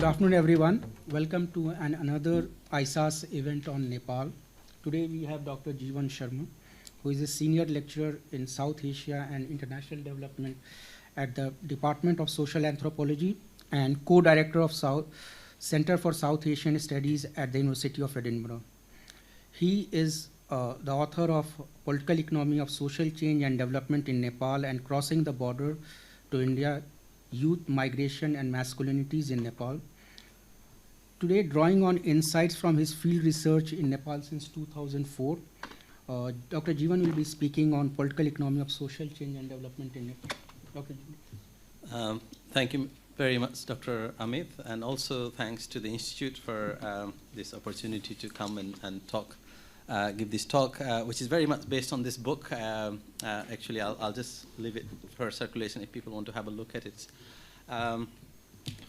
Good afternoon, everyone. Welcome to another ISAS event on Nepal. Today we have Dr. Jeevan Sharma, who is a senior lecturer in South Asia and International Development at the Department of Social Anthropology and co-director of Center for South Asian Studies at the University of Edinburgh. He is the author of Political Economy of Social Change and Development in Nepal and Crossing the Border to India, Youth, Migration and Masculinities in Nepal. Today, drawing on insights from his field research in Nepal since 2004, Dr. Jeevan will be speaking on political economy of social change and development in Nepal. Dr. Jeevan. Thank you very much, Dr. Amit, and also thanks to the Institute for this opportunity to come and talk, give this talk, which is very much based on this book. Actually, I'll just leave it for circulation if people want to have a look at it.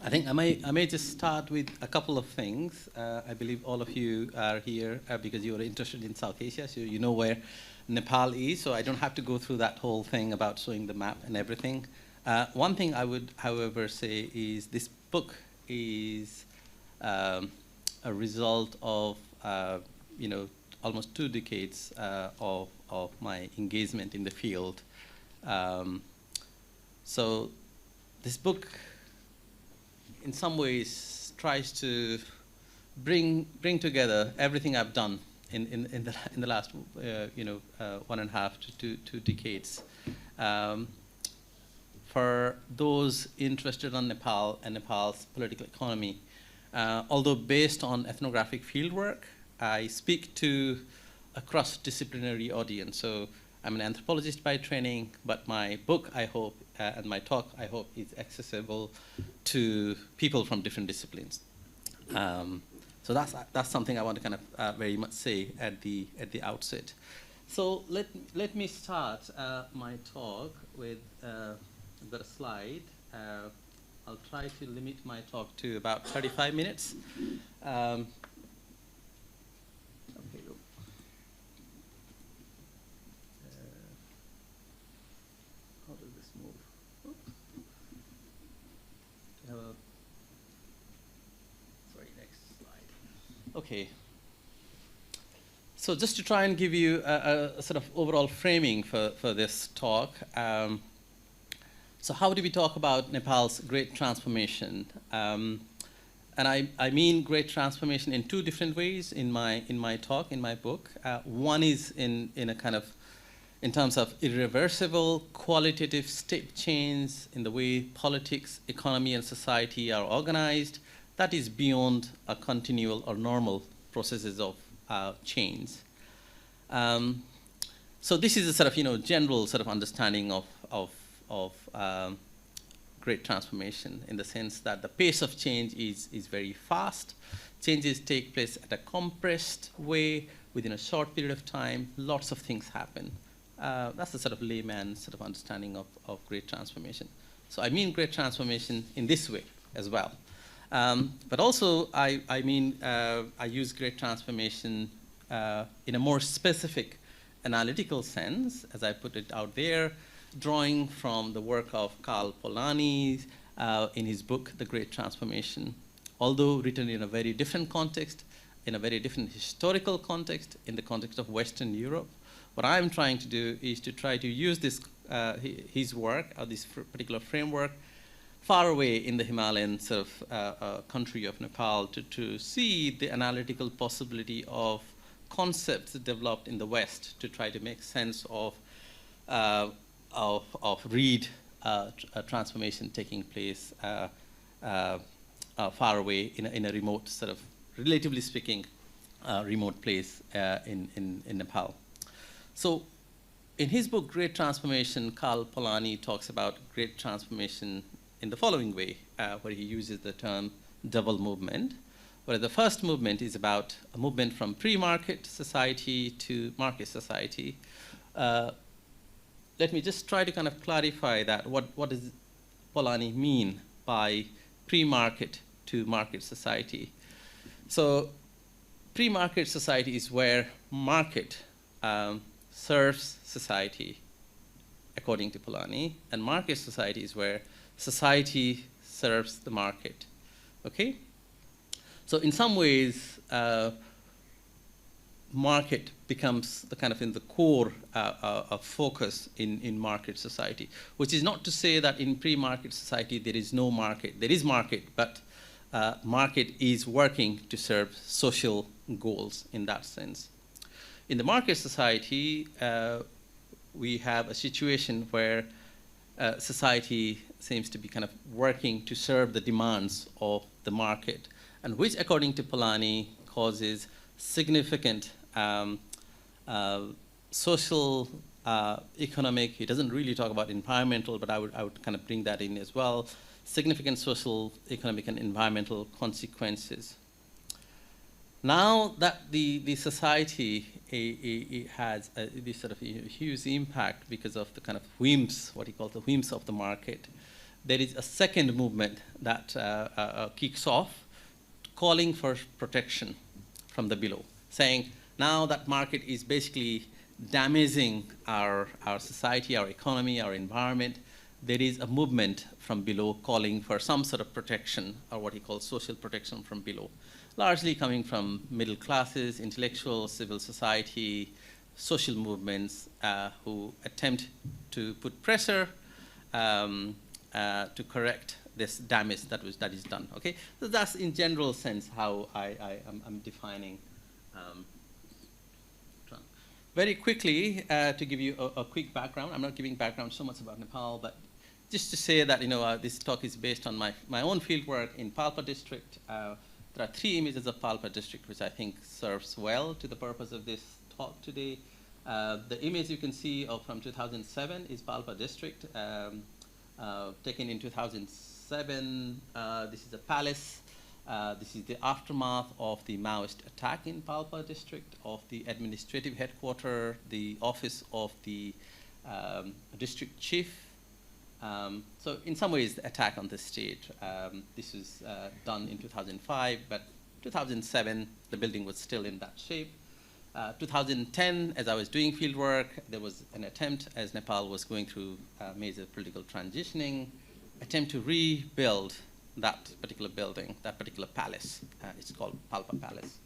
I think I may just start with a couple of things. I believe all of you are here because you are interested in South Asia, so you know where Nepal is, so I don't have to go through that whole thing about showing the map and everything. One thing I would, however, say is this book is a result of, almost 2 decades of my engagement in the field. So this book, in some ways, tries to bring together everything I've done in the last 1.5 to 2 decades. For those interested in Nepal and Nepal's political economy, although based on ethnographic fieldwork, I speak to a cross-disciplinary audience. So I'm an anthropologist by training, but my book, I hope, and my talk, I hope, is accessible to people from different disciplines. So that's something I want to kind of very much say at the outset. So let me start my talk with I've got a slide. I'll try to limit my talk to about 35 minutes. Okay, go. How does this move? Oops. Sorry, next slide. Okay. So just to try and give you a sort of overall framing for this talk. So how do we talk about Nepal's great transformation? And I mean great transformation in 2 different ways in my talk, in my book. One is in a kind of, in terms of irreversible qualitative step change in the way politics, economy, and society are organized. That is beyond a continual or normal processes of change. So this is a sort of general sort of understanding of great transformation in the sense that the pace of change is very fast. Changes take place at a compressed way within a short period of time. Lots of things happen. That's the sort of layman sort of understanding of great transformation. So I mean great transformation in this way as well. But also I mean I use great transformation in a more specific analytical sense, as I put it out there, drawing from the work of Karl Polanyi in his book, The Great Transformation. Although written in a very different context, in a very different historical context, in the context of Western Europe, what I'm trying to do is to try to use this, his work, or this particular framework, far away in the Himalayan sort of country of Nepal to see the analytical possibility of concepts developed in the West to try to make sense of read transformation taking place far away in a remote sort of, relatively speaking, remote place in Nepal. So in his book, Great Transformation, Karl Polanyi talks about great transformation in the following way, where he uses the term double movement, where the first movement is about a movement from pre-market society to market society. Let me just try to kind of clarify that. What does Polanyi mean by pre-market to market society? So pre-market society is where market serves society, according to Polanyi, and market society is where society serves the market. Okay? So in some ways, market becomes the kind of in the core of focus in market society, which is not to say that in pre-market society there is no market. There is market, but market is working to serve social goals in that sense. In the market society, we have a situation where society seems to be kind of working to serve the demands of the market, and which, according to Polanyi, causes significant social, economic. He doesn't really talk about environmental, but I would kind of bring that in as well. Significant social, economic, and environmental consequences. Now that the society it has this sort of huge impact because of the kind of whims, what he calls the whims of the market, there is a second movement that kicks off, calling for protection from the below, saying now that market is basically damaging our society, our economy, our environment. There is a movement from below calling for some sort of protection, or what he calls social protection from below, largely coming from middle classes, intellectuals, civil society, social movements who attempt to put pressure to correct this damage that is done. Okay, so that's in general sense how I'm defining. Very quickly, to give you a quick background, I'm not giving background so much about Nepal, but just to say that this talk is based on my own fieldwork in Palpa district. There are 3 images of Palpa district, which I think serves well to the purpose of this talk today. The image you can see from 2007 is Palpa district, taken in 2007. This is a palace. This is the aftermath of the Maoist attack in Palpa district, of the administrative headquarters, the office of the district chief. So in some ways, the attack on the state. This was done in 2005, but 2007, the building was still in that shape. 2010, as I was doing field work, there was an attempt, as Nepal was going through major political transitioning, attempt to rebuild that particular building, that particular palace. It's called Palpa Palace.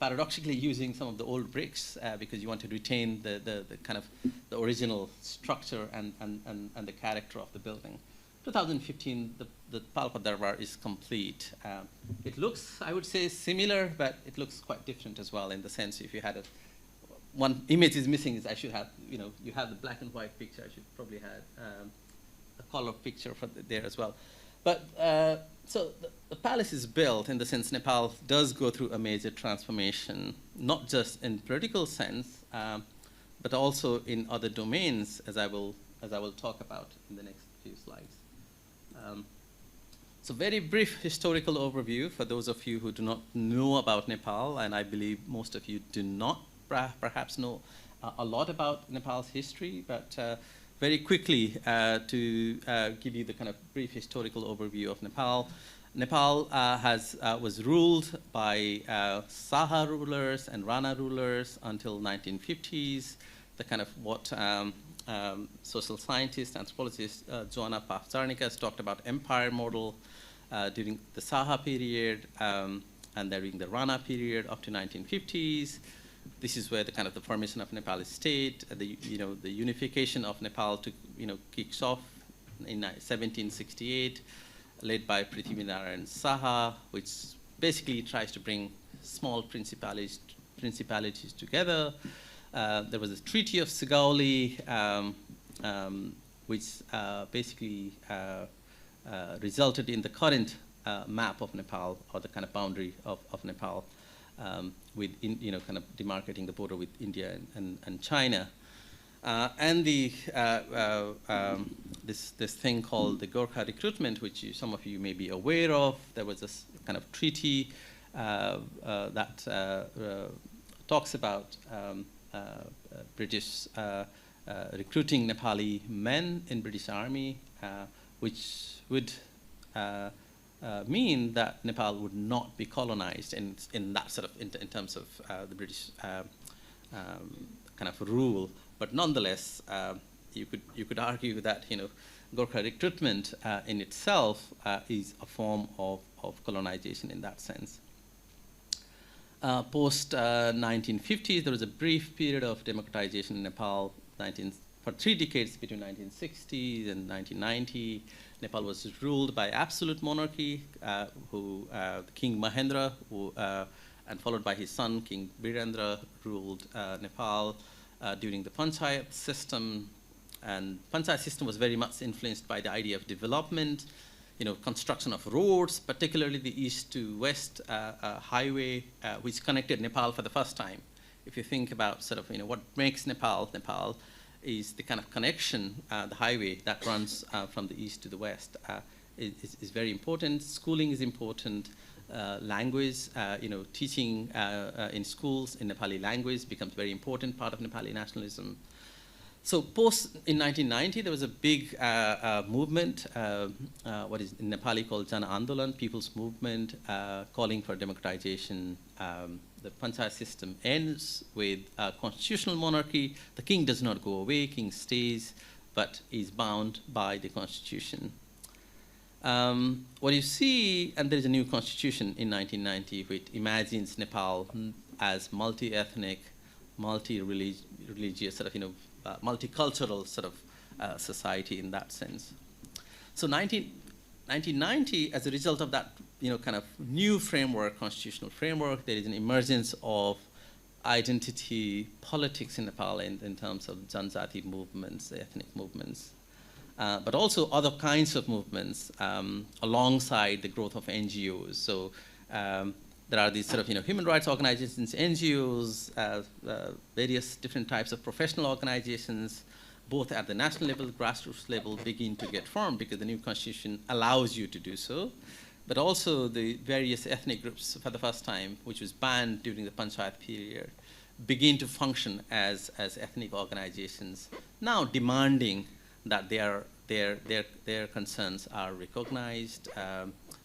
Paradoxically using some of the old bricks because you want to retain the kind of the original structure and the character of the building. 2015, the Palpa Darbar is complete. It looks, I would say, similar, but it looks quite different as well in the sense if you had one image is missing is I should have, you have the black and white picture. I should probably have a color picture for there as well. But so the palace is built in the sense Nepal does go through a major transformation, not just in political sense, but also in other domains, as I will talk about in the next few slides. So very brief historical overview for those of you who do not know about Nepal, and I believe most of you do not perhaps know a lot about Nepal's history, but very quickly to give you the kind of brief historical overview of Nepal. Nepal was ruled by Saha rulers and Rana rulers until 1950s. The kind of what social scientist, anthropologist Joanna Pavcharnika has talked about empire model during the Saha period and during the Rana period up to 1950s. This is where the kind of the formation of Nepali state, the unification of Nepal kicks off in 1768, led by Prithvinarayan Saha, which basically tries to bring small principalities together. There was a Treaty of Sigauli, which basically resulted in the current map of Nepal, or the kind of boundary of Nepal, with kind of demarcating the border with India and China. And the this thing called the Gorkha recruitment, which some of you may be aware of. There was this kind of treaty that talks about British recruiting Nepali men in British Army, which would mean that Nepal would not be colonized in that sort of in terms of the British kind of rule. But nonetheless, you could argue that Gorkha recruitment in itself is a form of colonization in that sense. Post 1950s, there was a brief period of democratization in Nepal. For 3 decades between 1960s and 1990, Nepal was ruled by absolute monarchy, King Mahendra, and followed by his son, King Birendra, ruled Nepal during the panchayat system. And panchayat system was very much influenced by the idea of development, construction of roads, particularly the east to west highway, which connected Nepal for the first time. If you think about sort of, what makes Nepal is the kind of connection, the highway that runs from the east to the west is very important. Schooling is important. Language, teaching in schools in Nepali language becomes very important part of Nepali nationalism. So in 1990, there was a big movement, what is in Nepali called Jana Andolan, people's movement, calling for democratization. The panchayat system ends with constitutional monarchy. The king does not go away, king stays, but is bound by the constitution. What you see, and there is a new constitution in 1990, which imagines Nepal as multi-ethnic, multi-religious, sort of, multicultural sort of society in that sense. So 1990, as a result of that, kind of new framework, constitutional framework, there is an emergence of identity politics in Nepal in terms of Janjati movements, ethnic movements, but also other kinds of movements alongside the growth of NGOs. So there are these sort of human rights organizations, NGOs, various different types of professional organizations, both at the national level, grassroots level, begin to get formed because the new constitution allows you to do so. But also the various ethnic groups for the first time, which was banned during the panchayat period, begin to function as ethnic organizations, now demanding that their concerns are recognized,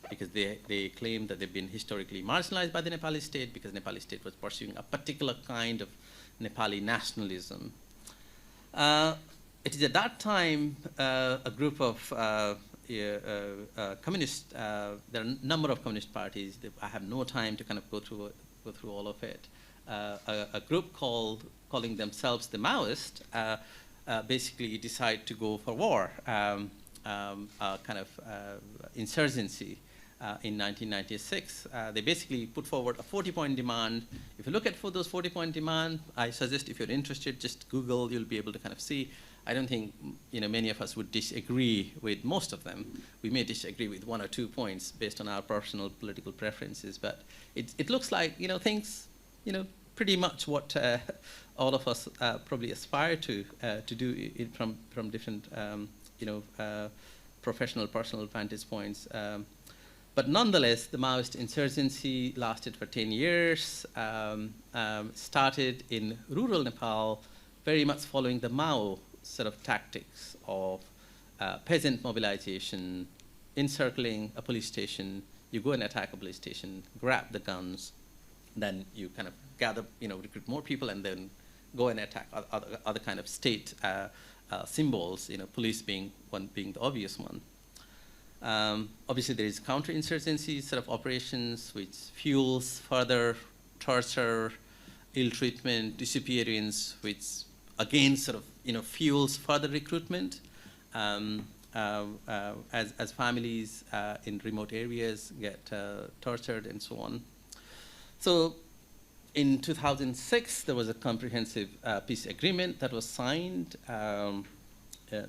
because they claim that they've been historically marginalized by the Nepali state because the Nepali state was pursuing a particular kind of Nepali nationalism. It is at that time a group of communist, there are a number of communist parties. I have no time to kind of go through all of it. A group calling themselves the Maoist basically decide to go for war, kind of insurgency. In 1996, they basically put forward a 40-point demand. If you look at those 40-point demand, I suggest if you're interested, just Google, you'll be able to kind of see. I don't think many of us would disagree with most of them. We may disagree with 1 or 2 points based on our personal political preferences, but it looks like things, pretty much what all of us probably aspire to do it from different professional, personal vantage points. But nonetheless, the Maoist insurgency lasted for 10 years, started in rural Nepal, very much following the Mao sort of tactics of peasant mobilization, encircling a police station, you go and attack a police station, grab the guns, then you kind of gather, recruit more people, and then go and attack other kind of state symbols, police being the obvious one. Obviously, there is counterinsurgency sort of operations, which fuels further torture, ill treatment, disappearance, which again sort of fuels further recruitment as families in remote areas get tortured and so on. So in 2006, there was a comprehensive peace agreement that was signed.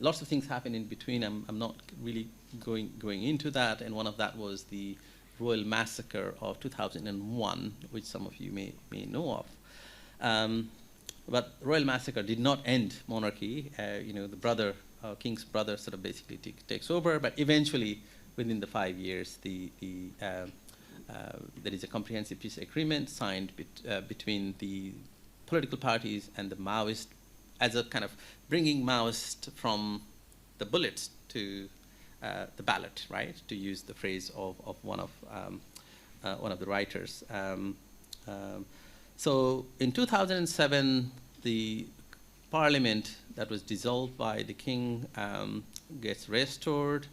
Lots of things happened in between. I'm not really going into that, and one of that was the Royal Massacre of 2001, which some of you may know of. But Royal Massacre did not end monarchy. The king's brother sort of basically takes over, but eventually, within the 5 years, there is a comprehensive peace agreement signed between the political parties and the Maoist, as a kind of bringing Maoist from the bullets to the ballot, right? To use the phrase of one of the writers. So in 2007, the parliament that was dissolved by the king gets restored.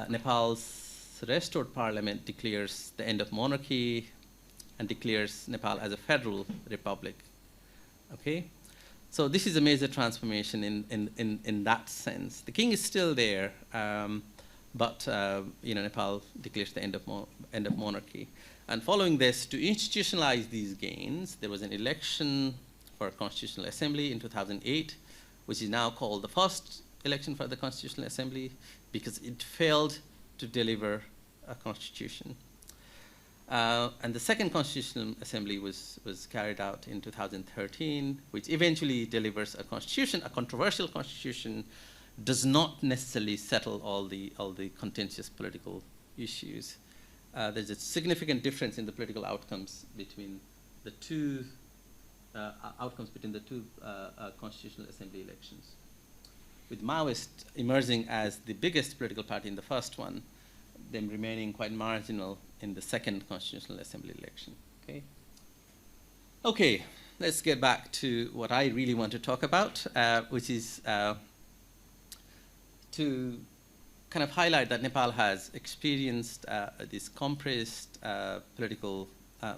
Nepal's restored parliament declares the end of monarchy and declares Nepal as a federal republic. Okay, so this is a major transformation in that sense. The king is still there, but Nepal declares the end of monarchy. And following this, to institutionalize these gains, there was an election for a constitutional assembly in 2008, which is now called the first election for the Constitutional Assembly because it failed to deliver a constitution. And the second Constitutional Assembly was carried out in 2013, which eventually delivers a constitution. A controversial constitution does not necessarily settle all the contentious political issues. There's a significant difference in the political outcomes between the two Constitutional Assembly elections, with Maoist emerging as the biggest political party in the first one, them remaining quite marginal in the second Constitutional Assembly election. Okay, let's get back to what I really want to talk about, which is to kind of highlight that Nepal has experienced these compressed political,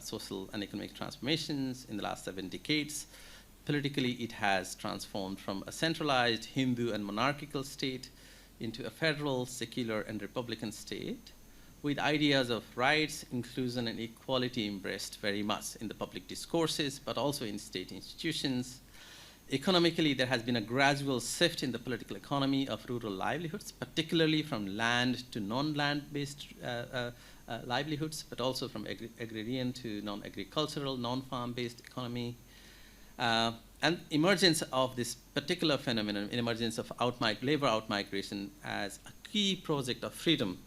social, and economic transformations in the last 7 decades. Politically, it has transformed from a centralized Hindu and monarchical state into a federal, secular, and republican state, with ideas of rights, inclusion, and equality embraced very much in the public discourses, but also in state institutions. Economically, there has been a gradual shift in the political economy of rural livelihoods, particularly from land to non-land-based livelihoods, but also from agrarian to non-agricultural, non-farm-based economy. And emergence of this particular phenomenon, emergence of labor outmigration as a key project of freedom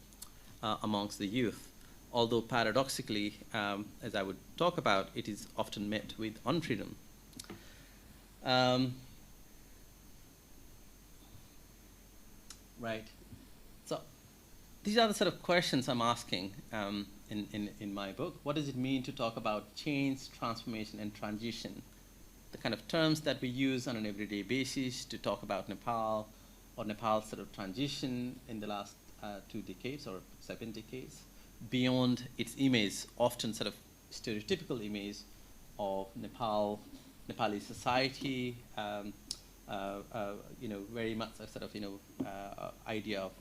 amongst the youth, although paradoxically, as I would talk about, it is often met with unfreedom. Right. So these are the sort of questions I'm asking in my book. What does it mean to talk about change, transformation, and transition? The kind of terms that we use on an everyday basis to talk about Nepal or Nepal's sort of transition in the last 2 decades or 7 decades, beyond its image, often sort of stereotypical image of Nepali society, very much a sort of idea of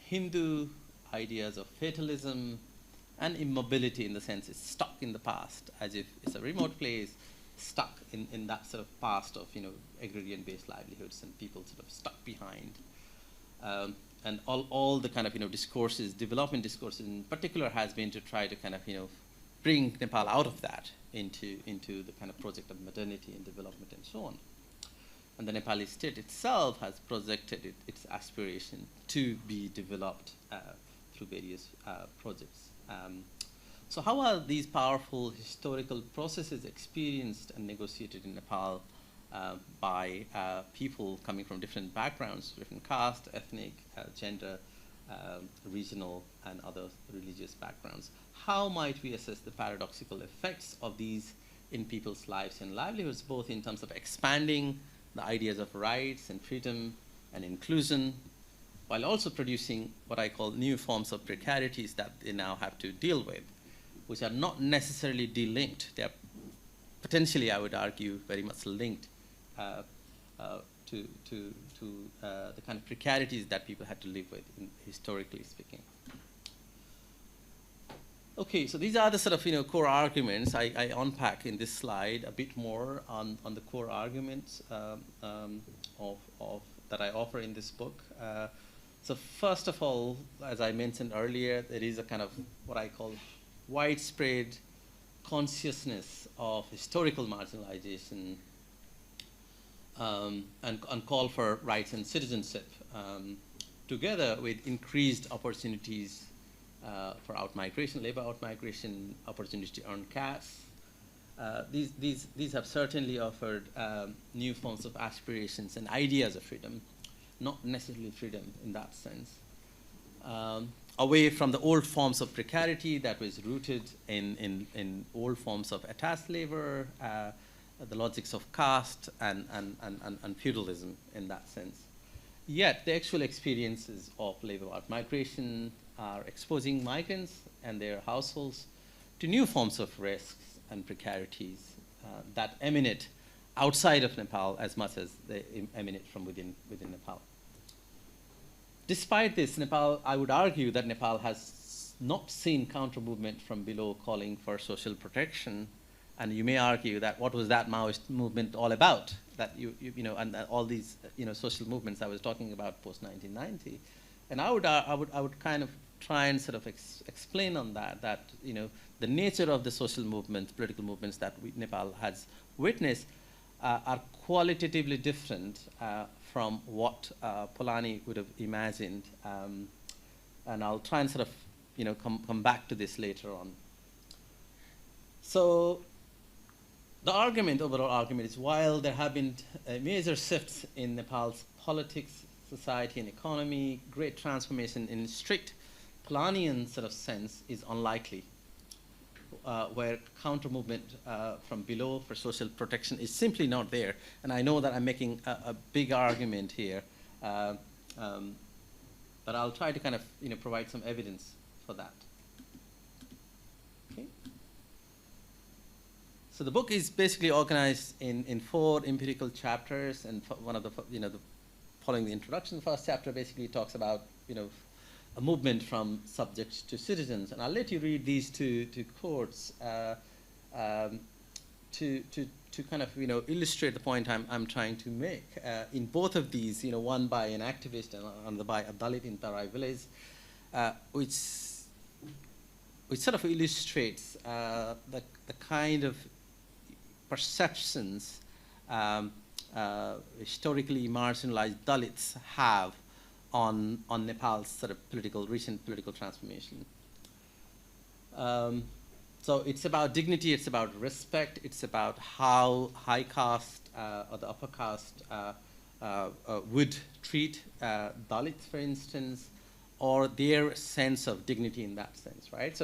Hindu, ideas of fatalism, and immobility in the sense it's stuck in the past, as if it's a remote place, stuck in that sort of past of agrarian-based livelihoods and people sort of stuck behind. And all the kind of discourses, development discourses in particular, has been to try to kind of bring Nepal out of that into the kind of project of modernity and development and so on. And the Nepali state itself has projected its aspiration to be developed through various projects. So how are these powerful historical processes experienced and negotiated in Nepal by people coming from different backgrounds, different caste, ethnic, gender, regional, and other religious backgrounds? How might we assess the paradoxical effects of these in people's lives and livelihoods, both in terms of expanding the ideas of rights and freedom and inclusion, while also producing what I call new forms of precarities that they now have to deal with, which are not necessarily delinked. They are potentially, I would argue, very much linked to the kind of precarities that people had to live with, historically speaking. Okay, so these are the sort of core arguments. I unpack in this slide a bit more on the core arguments of that I offer in this book. So first of all, as I mentioned earlier, there is a kind of what I call widespread consciousness of historical marginalization and call for rights and citizenship, together with increased opportunities for outmigration, labor outmigration, opportunity to earn cash. These have certainly offered new forms of aspirations and ideas of freedom, not necessarily freedom in that sense. Away from the old forms of precarity that was rooted in old forms of attached labor, the logics of caste and feudalism in that sense. Yet the actual experiences of labor market migration are exposing migrants and their households to new forms of risks and precarities that emanate outside of Nepal as much as they emanate from within Nepal. Despite this, Nepal, I would argue that Nepal has not seen counter-movement from below calling for social protection. And you may argue that what was that Maoist movement all about? That you know, and all these social movements I was talking about post 1990, and I would kind of try and sort of explain on that the nature of the social movements, political movements that Nepal has witnessed are qualitatively different from what Polanyi would have imagined, and I'll try and sort of come back to this later on. So the overall argument is, while there have been major shifts in Nepal's politics, society, and economy, great transformation in strict Polanyian sort of sense is unlikely, where counter-movement from below for social protection is simply not there. And I know that I'm making a big argument here, but I'll try to kind of provide some evidence for that. Okay. So the book is basically organized in 4 empirical chapters, and one of the following the introduction, the first chapter basically talks about a movement from subjects to citizens, and I'll let you read these two quotes to kind of illustrate the point I'm trying to make. In both of these, one by an activist and another by a Dalit in Tarai village, which sort of illustrates the kind of perceptions historically marginalized Dalits have on Nepal's sort of recent political transformation. So it's about dignity, it's about respect, it's about how high caste or the upper caste would treat Dalits, for instance, or their sense of dignity in that sense, right?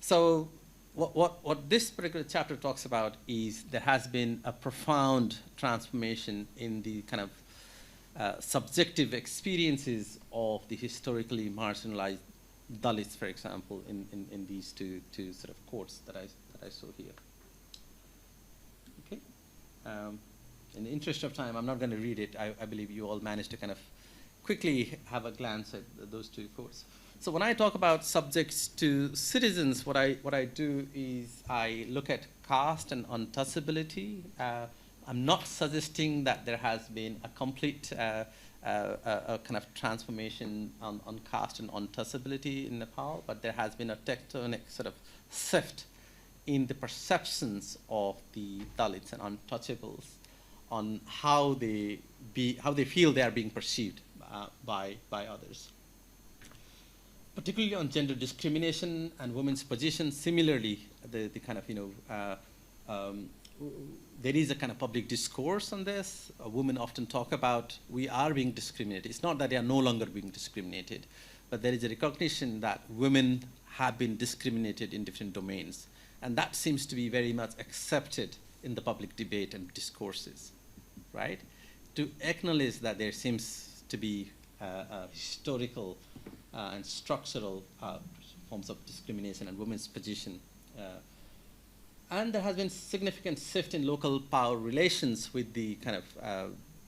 So what this particular chapter talks about is there has been a profound transformation in the kind of subjective experiences of the historically marginalized Dalits, for example, in these two sort of quotes that I saw here. Okay. In the interest of time, I'm not going to read it. I believe you all managed to kind of quickly have a glance at those 2 quotes. So when I talk about subjects to citizens, what I do is I look at caste and untouchability. I'm not suggesting that there has been a complete kind of transformation on caste and untouchability in Nepal, but there has been a tectonic sort of shift in the perceptions of the Dalits and untouchables on how they feel they are being perceived by others. Particularly on gender discrimination and women's position. Similarly, the kind of there is a kind of public discourse on this. Women often talk about we are being discriminated. It's not that they are no longer being discriminated, but there is a recognition that women have been discriminated in different domains, and that seems to be very much accepted in the public debate and discourses, right? To acknowledge that there seems to be historical and structural forms of discrimination and women's position. And there has been significant shift in local power relations with the kind of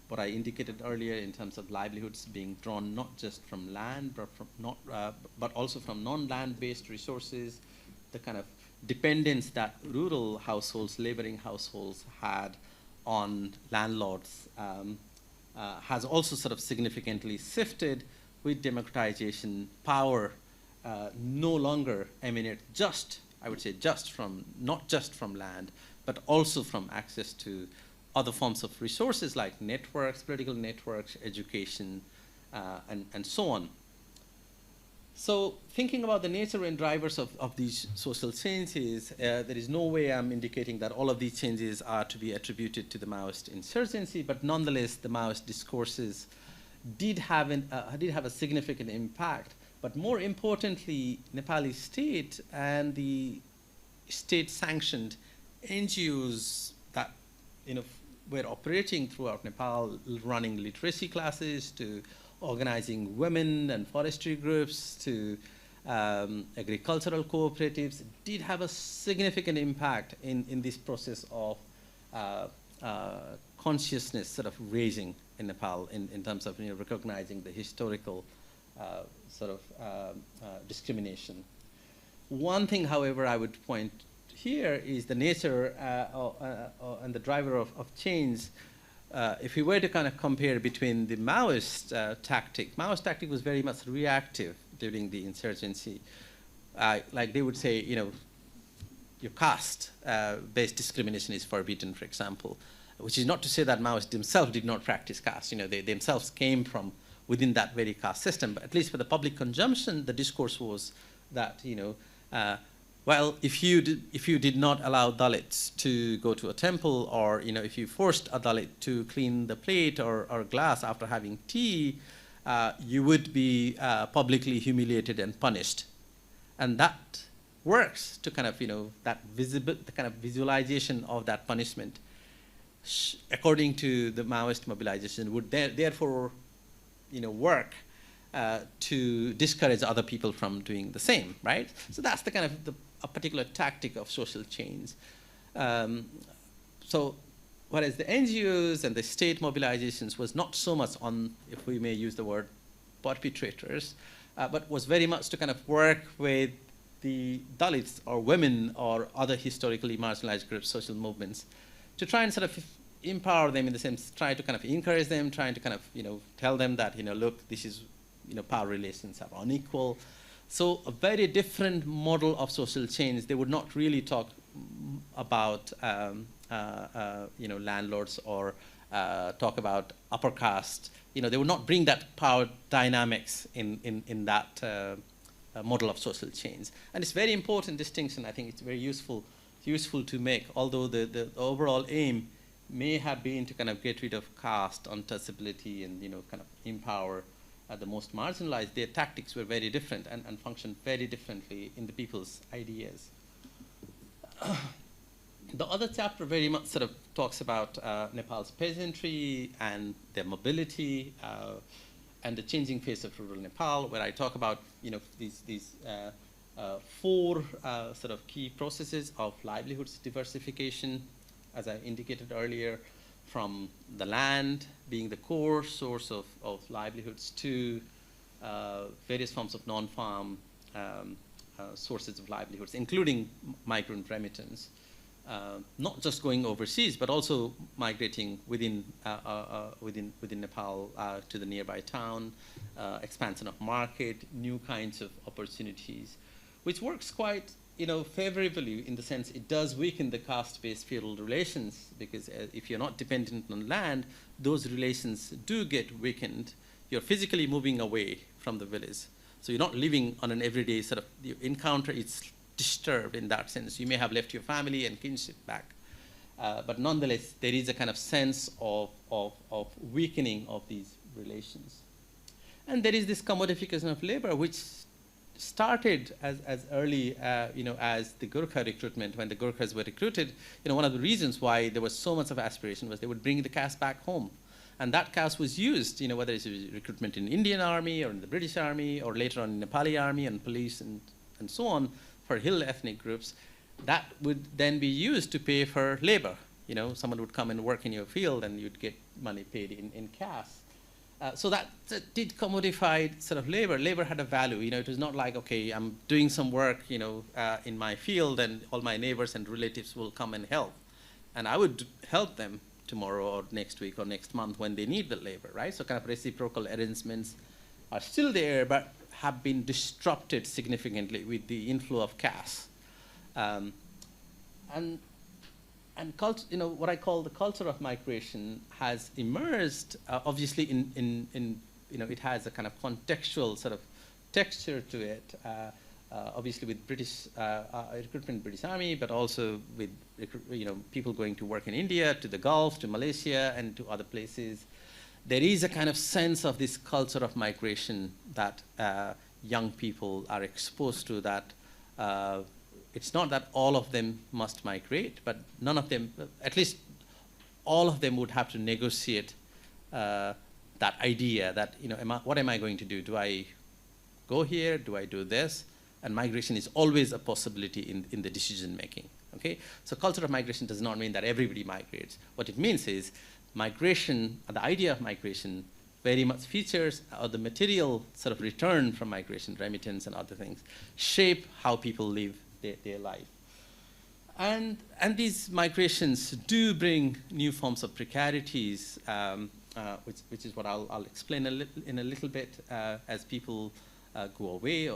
what I indicated earlier in terms of livelihoods being drawn not just from land, but also from non-land-based resources. The kind of dependence that rural households, laboring households had on landlords has also sort of significantly shifted with democratization. Power no longer emanate I would say not just from land, but also from access to other forms of resources like networks, political networks, education, and so on. So thinking about the nature and drivers of these social changes, there is no way I'm indicating that all of these changes are to be attributed to the Maoist insurgency, but nonetheless, the Maoist discourses did have a significant impact. But more importantly, Nepali state and the state-sanctioned NGOs that were operating throughout Nepal, running literacy classes to organizing women and forestry groups to agricultural cooperatives, did have a significant impact in this process of consciousness sort of raising in Nepal in terms of recognizing the historical discrimination. One thing, however, I would point here is the nature and the driver of change. If we were to kind of compare between the Maoist tactic was very much reactive during the insurgency. Like they would say, your caste-based discrimination is forbidden, for example, which is not to say that Maoists themselves did not practice caste. They themselves came from within that very caste system. But at least for the public consumption, the discourse was that, well, if you did not allow Dalits to go to a temple, or if you forced a Dalit to clean the plate or glass after having tea, you would be publicly humiliated and punished. And that works to kind of the kind of visualization of that punishment, according to the Maoist mobilization, would therefore work to discourage other people from doing the same, right? So that's the kind of a particular tactic of social change. So whereas the NGOs and the state mobilizations was not so much on, if we may use the word, perpetrators, but was very much to kind of work with the Dalits or women or other historically marginalized groups, social movements, to try and sort of empower them, in the sense, try to kind of encourage them, trying to kind of tell them that look, this is power relations are unequal. So a very different model of social change. They would not really talk about landlords or talk about upper caste. They would not bring that power dynamics in that model of social change. And it's very important distinction. I think it's very useful to make, although the overall aim may have been to kind of get rid of caste, untouchability, and kind of empower the most marginalized. Their tactics were very different and functioned very differently in the people's ideas. The other chapter very much sort of talks about Nepal's peasantry and their mobility and the changing face of rural Nepal, where I talk about these four sort of key processes of livelihoods diversification, as I indicated earlier, from the land being the core source of livelihoods to various forms of non-farm sources of livelihoods, including migrant remittance, not just going overseas, but also migrating within Nepal to the nearby town, expansion of market, new kinds of opportunities, which works quite favorably, in the sense it does weaken the caste-based feudal relations, because if you're not dependent on land, those relations do get weakened. You're physically moving away from the village. So you're not living on an everyday sort of, you encounter it's disturbed in that sense. You may have left your family and kinship back. But nonetheless, there is a kind of sense of weakening of these relations. And there is this commodification of labor, which started as early, as the Gurkha recruitment. When the Gurkhas were recruited, one of the reasons why there was so much of aspiration was they would bring the caste back home. And that caste was used, whether it's recruitment in Indian army or in the British army, or later on in Nepali army and police and so on, for hill ethnic groups, that would then be used to pay for labor. Someone would come and work in your field and you'd get money paid in cash. So that did commodified sort of labor. Labor had a value. It was not like, okay, I'm doing some work, in my field, and all my neighbors and relatives will come and help. And I would help them tomorrow or next week or next month when they need the labor, right? So kind of reciprocal arrangements are still there, but have been disrupted significantly with the inflow of cash. And what I call the culture of migration has emerged, obviously it has a kind of contextual sort of texture to it, obviously with British recruitment, British Army, but also with people going to work in India, to the Gulf, to Malaysia, and to other places. There is a kind of sense of this culture of migration that young people are exposed to, that it's not that all of them must migrate, but none of them, at least all of them, would have to negotiate that idea that, what am I going to do? Do I go here? Do I do this? And migration is always a possibility in the decision making. Okay, so culture of migration does not mean that everybody migrates. What it means is migration, the idea of migration, very much features or the material sort of return from migration, remittance and other things, shape how people live their life. And these migrations do bring new forms of precarities, which is what I'll explain in a little bit as people go away,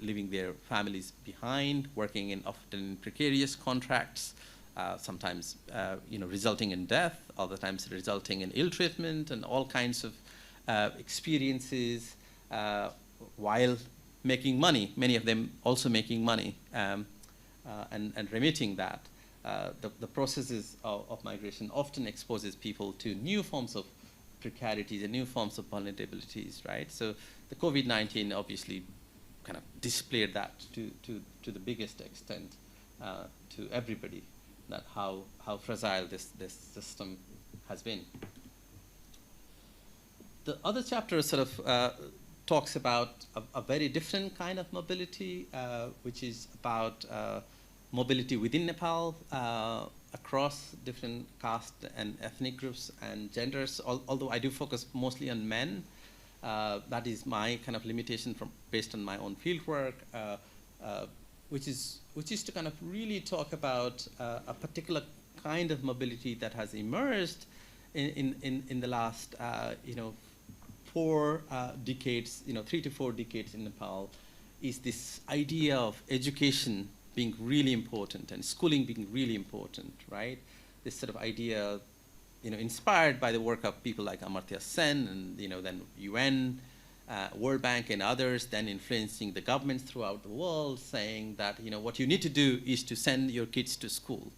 leaving their families behind, working in often precarious contracts, sometimes resulting in death, other times resulting in ill treatment and all kinds of experiences while making money, many of them also making money and remitting that. The processes of migration often exposes people to new forms of precarities and new forms of vulnerabilities, right? So the COVID-19 obviously kind of displayed that to the biggest extent to everybody, that how fragile this system has been. The other chapter sort of talks about a very different kind of mobility, which is about mobility within Nepal across different caste and ethnic groups and genders, although I do focus mostly on men. That is my kind of limitation based on my own fieldwork, which is to kind of really talk about a particular kind of mobility that has emerged in the last 4 decades, 3 to 4 decades in Nepal, is this idea of education being really important and schooling being really important, right? This sort of idea, inspired by the work of people like Amartya Sen and then UN, World Bank and others, then influencing the governments throughout the world, saying that what you need to do is to send your kids to school.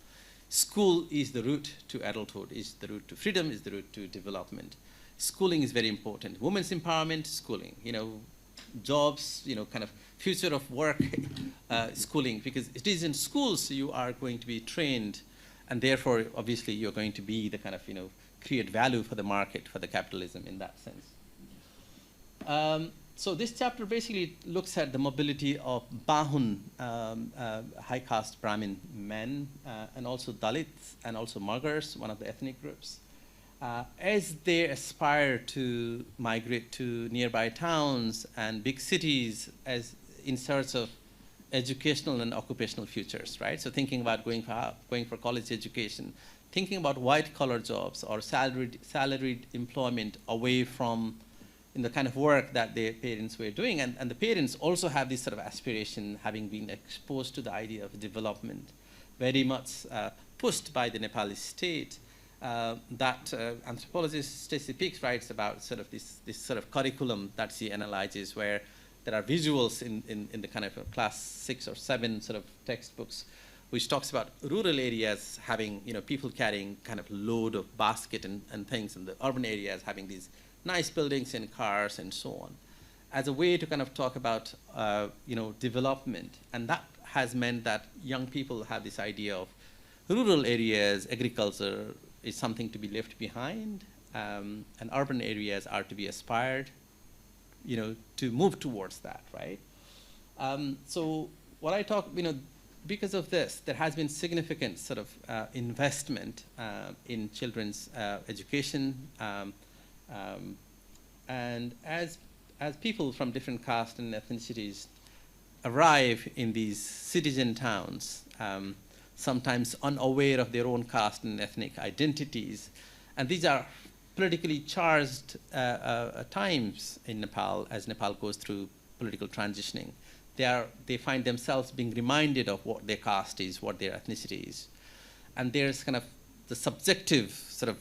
School is the route to adulthood, is the route to freedom, is the route to development. Schooling is very important. Women's empowerment, schooling. Jobs, kind of future of work, schooling, because it is in schools you are going to be trained, and therefore, obviously, you're going to be the kind of, create value for the market, for the capitalism in that sense. So this chapter basically looks at the mobility of Bahun, high caste Brahmin men, and also Dalits, and also Muggars, one of the ethnic groups, as they aspire to migrate to nearby towns and big cities as in search of educational and occupational futures, right? So thinking about going for college education, thinking about white-collar jobs or salaried employment away from the kind of work that their parents were doing. And the parents also have this sort of aspiration, having been exposed to the idea of development, very much pushed by the Nepali state, that anthropologist Stacy Peaks writes about sort of this sort of curriculum that she analyzes, where there are visuals in the kind of class 6 or 7 sort of textbooks, which talks about rural areas having, people carrying kind of load of basket and things, and the urban areas having these nice buildings and cars and so on, as a way to kind of talk about, development. And that has meant that young people have this idea of rural areas, agriculture is something to be left behind, and urban areas are to be aspired, to move towards that, right? So what I talk, because of this, there has been significant sort of investment in children's education, and as people from different castes and ethnicities arrive in these citizen towns, sometimes unaware of their own caste and ethnic identities, and these are politically charged times in Nepal as Nepal goes through political transitioning. They find themselves being reminded of what their caste is, what their ethnicity is. And there's kind of the subjective sort of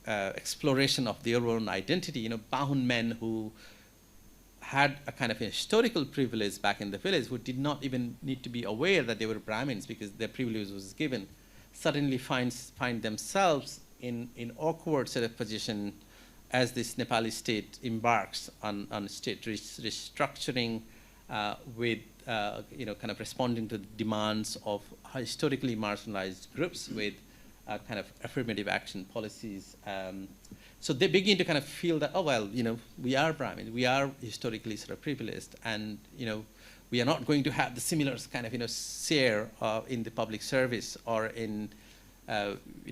exploration of their own identity. Bahun men who had a kind of a historical privilege back in the village, who did not even need to be aware that they were Brahmins because their privilege was given, suddenly find themselves in awkward sort of position as this Nepali state embarks on state restructuring, with kind of responding to the demands of historically marginalized groups, with kind of affirmative action policies. So they begin to kind of feel that, oh, well, we are Brahmin, we are historically sort of privileged, and, we are not going to have the similar kind of, share in the public service or in,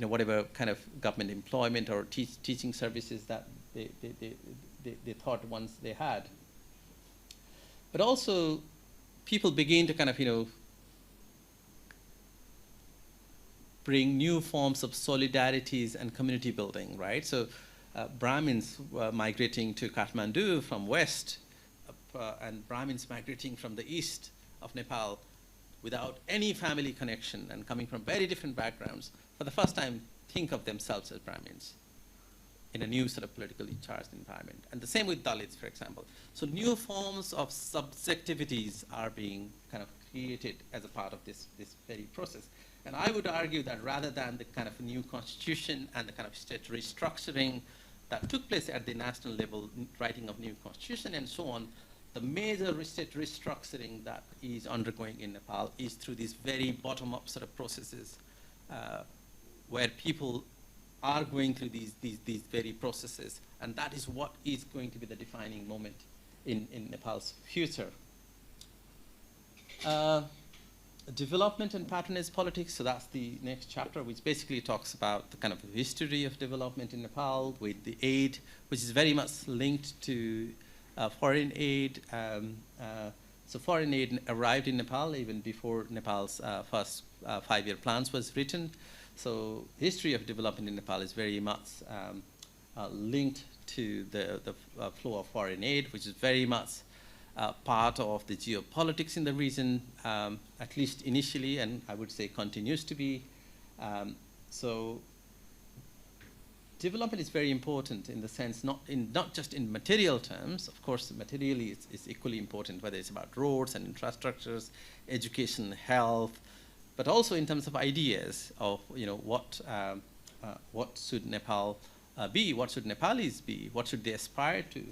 whatever kind of government employment or teaching services that they thought once they had. But also, people begin to kind of, bring new forms of solidarities and community building, right? So Brahmins migrating to Kathmandu from west, and Brahmins migrating from the east of Nepal without any family connection and coming from very different backgrounds, for the first time think of themselves as Brahmins in a new sort of politically charged environment. And the same with Dalits, for example. So new forms of subjectivities are being kind of created as a part of this very process. And I would argue that rather than the kind of new constitution and the kind of state restructuring that took place at the national level, writing of new constitution and so on, the major state restructuring that is undergoing in Nepal is through these very bottom-up sort of processes, where people are going through these very processes, and that is what is going to be the defining moment in Nepal's future. Development and patronage politics, so that's the next chapter, which basically talks about the kind of history of development in Nepal with the aid, which is very much linked to foreign aid. So foreign aid arrived in Nepal even before Nepal's first 5-year plans was written. So history of development in Nepal is very much linked to the flow of foreign aid, which is very much part of the geopolitics in the region, at least initially, and I would say continues to be. So development is very important in the sense, not just in material terms. Of course, materially is equally important, whether it's about roads and infrastructures, education, health, but also in terms of ideas of what should Nepal be, what should Nepalis be, what should they aspire to.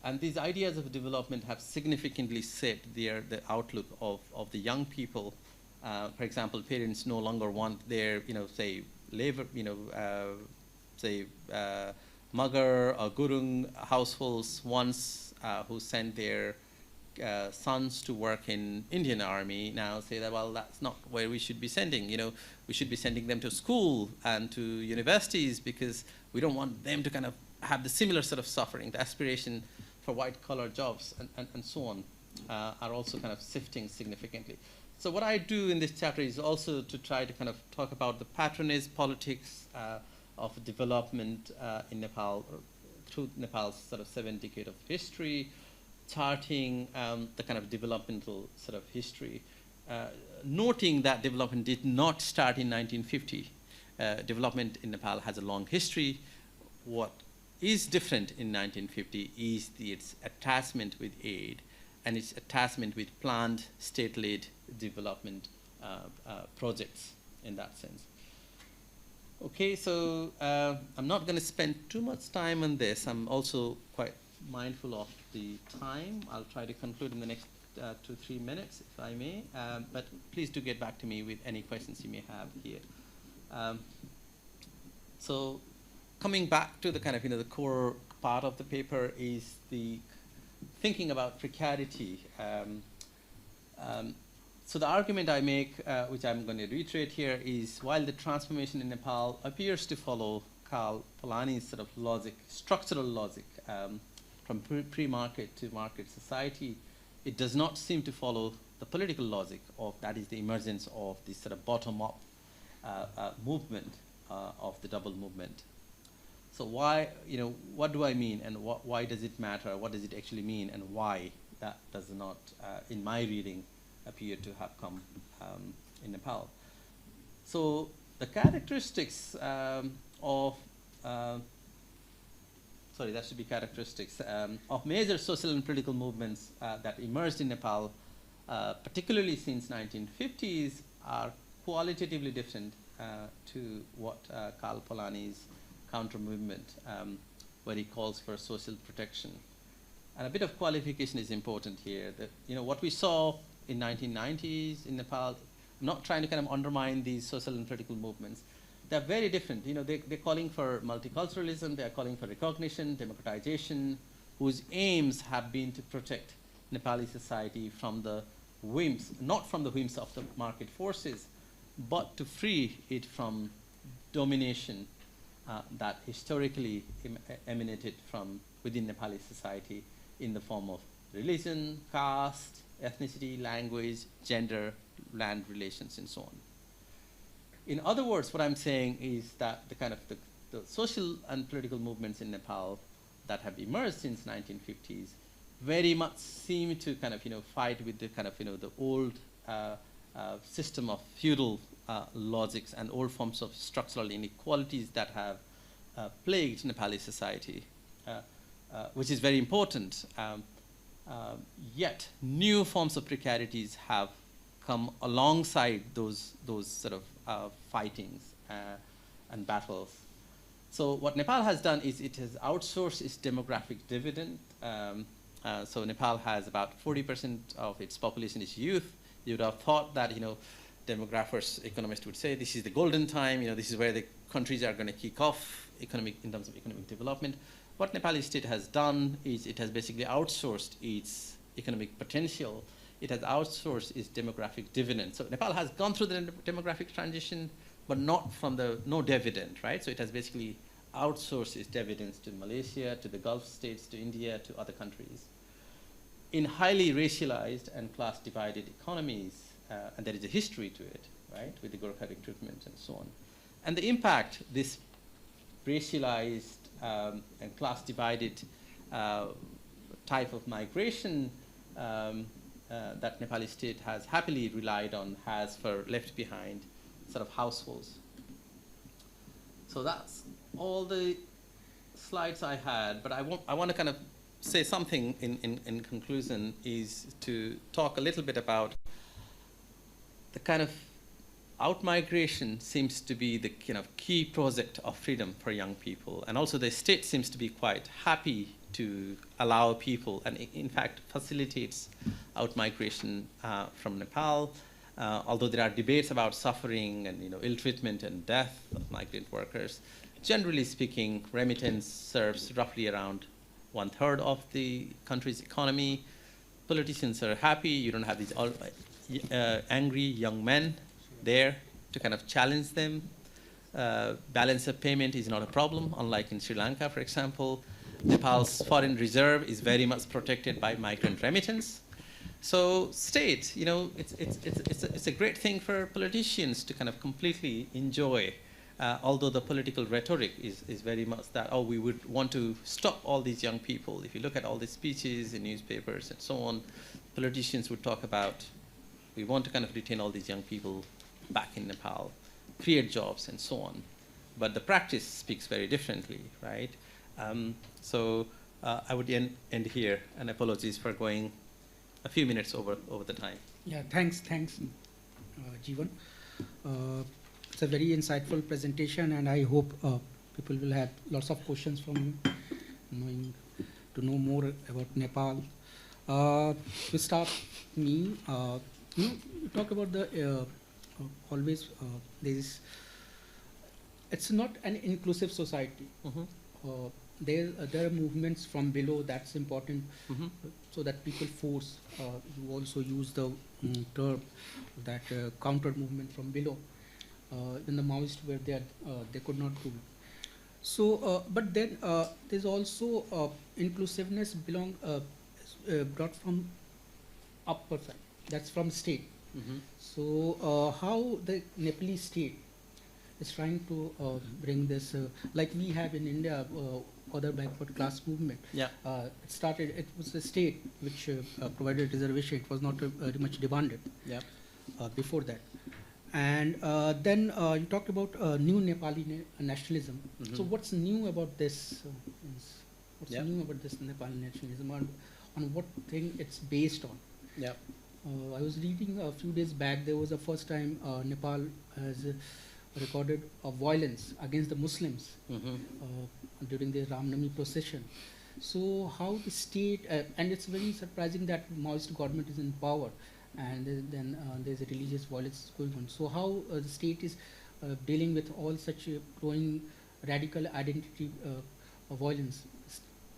And these ideas of development have significantly shaped the outlook of the young people. For example, parents no longer want their, say, labor, say, Magar or Gurung households once who sent their sons to work in Indian Army now say that, well, that's not where we should be sending. We should be sending them to school and to universities because we don't want them to kind of have the similar sort of suffering, the aspiration for white-collar jobs and so on are also kind of shifting significantly. So what I do in this chapter is also to try to kind of talk about the patronage politics of development in Nepal through Nepal's sort of 7 decades of history, charting the kind of developmental sort of history, noting that development did not start in 1950. Development in Nepal has a long history. What is different in 1950 is its attachment with aid and its attachment with planned state-led development projects in that sense. Okay, so I'm not going to spend too much time on this. I'm also quite mindful of the time. I'll try to conclude in the next 2-3 minutes, if I may. But please do get back to me with any questions you may have here. So coming back to the kind of, the core part of the paper is the thinking about precarity. So the argument I make, which I'm going to reiterate here, is while the transformation in Nepal appears to follow Karl Polanyi's sort of logic, structural logic, from pre-market to market society, it does not seem to follow the political logic of, that is, the emergence of this sort of bottom-up movement of the double movement. So why, what do I mean, and why does it matter? What does it actually mean, and why that does not, in my reading, appear to have come in Nepal? So the characteristics of, sorry, that should be characteristics of major social and political movements that emerged in Nepal, particularly since 1950s, are qualitatively different to what Karl Polanyi's counter-movement, where he calls for social protection. And a bit of qualification is important here. That what we saw in 1990s in Nepal, I'm not trying to kind of undermine these social and political movements, they're very different. You know, they're calling for multiculturalism, they're calling for recognition, democratization, whose aims have been to protect Nepali society from the whims, not from the whims of the market forces, but to free it from domination that historically emanated from within Nepali society in the form of religion, caste, ethnicity, language, gender, land relations, and so on. In other words, what I'm saying is that the kind of the social and political movements in Nepal that have emerged since 1950s very much seem to kind of, fight with the kind of, the old system of feudal logics and old forms of structural inequalities that have plagued Nepali society, which is very important. Yet new forms of precarities have come alongside those sort of fightings and battles. So what Nepal has done is it has outsourced its demographic dividend. So Nepal has about 40% of its population is youth. You would have thought that, demographers, economists would say this is the golden time, this is where the countries are going to kick off in terms of economic development. What Nepali state has done is it has basically outsourced its economic potential. It has outsourced its demographic dividend. So Nepal has gone through the demographic transition, but not from no dividend, right? So it has basically outsourced its dividends to Malaysia, to the Gulf states, to India, to other countries. In highly racialized and class-divided economies, and there is a history to it, right, with the Gorkha recruitment and so on. And the impact this racialized and class-divided type of migration that Nepali state has happily relied on has for left behind sort of households. So that's all the slides I had, but I want to kind of say something in conclusion, is to talk a little bit about the kind of out-migration seems to be the kind of key project of freedom for young people. And also the state seems to be quite happy to allow people, and in fact facilitates out-migration from Nepal. Although there are debates about suffering and ill treatment and death of migrant workers, generally speaking, remittance serves roughly around 1/3 of the country's economy. Politicians are happy. You don't have these angry young men there to kind of challenge them. Balance of payment is not a problem, unlike in Sri Lanka, for example. Nepal's foreign reserve is very much protected by migrant remittance. So state, it's a great thing for politicians to kind of completely enjoy, although the political rhetoric is very much that, we would want to stop all these young people. If you look at all the speeches in newspapers and so on, politicians would talk about, we want to kind of retain all these young people back in Nepal, create jobs and so on. But the practice speaks very differently, right? So I would end here, and apologies for going a few minutes over the time. Yeah, thanks, Jeevan. It's a very insightful presentation, and I hope people will have lots of questions from you, to know more about Nepal. To start me, you talk about the always it's not an inclusive society. Mm-hmm. There are movements from below. That's important, Mm-hmm. so that people force. You also use the term that counter movement from below. In the Maoists where they could not do. So, but then there's also inclusiveness brought from upper side. That's from state. Mm-hmm. So how the Nepalese state is trying to bring this, like we have in India, other backward class movement. Yeah. It was the state which provided reservation. It was not very much demanded. Yeah. Before that. And then you talked about new Nepali nationalism. Mm-hmm. So what's new about this? What's Yeah. new about this Nepali nationalism? On what thing it's based on? Yeah. I was reading a few days back. There was the first time Nepal has recorded of violence against the Muslims Mm-hmm. during the Ramnami procession. So how the state, and it's very surprising that Maoist government is in power, and then there's a religious violence going on. So how the state is dealing with all such growing radical identity violence?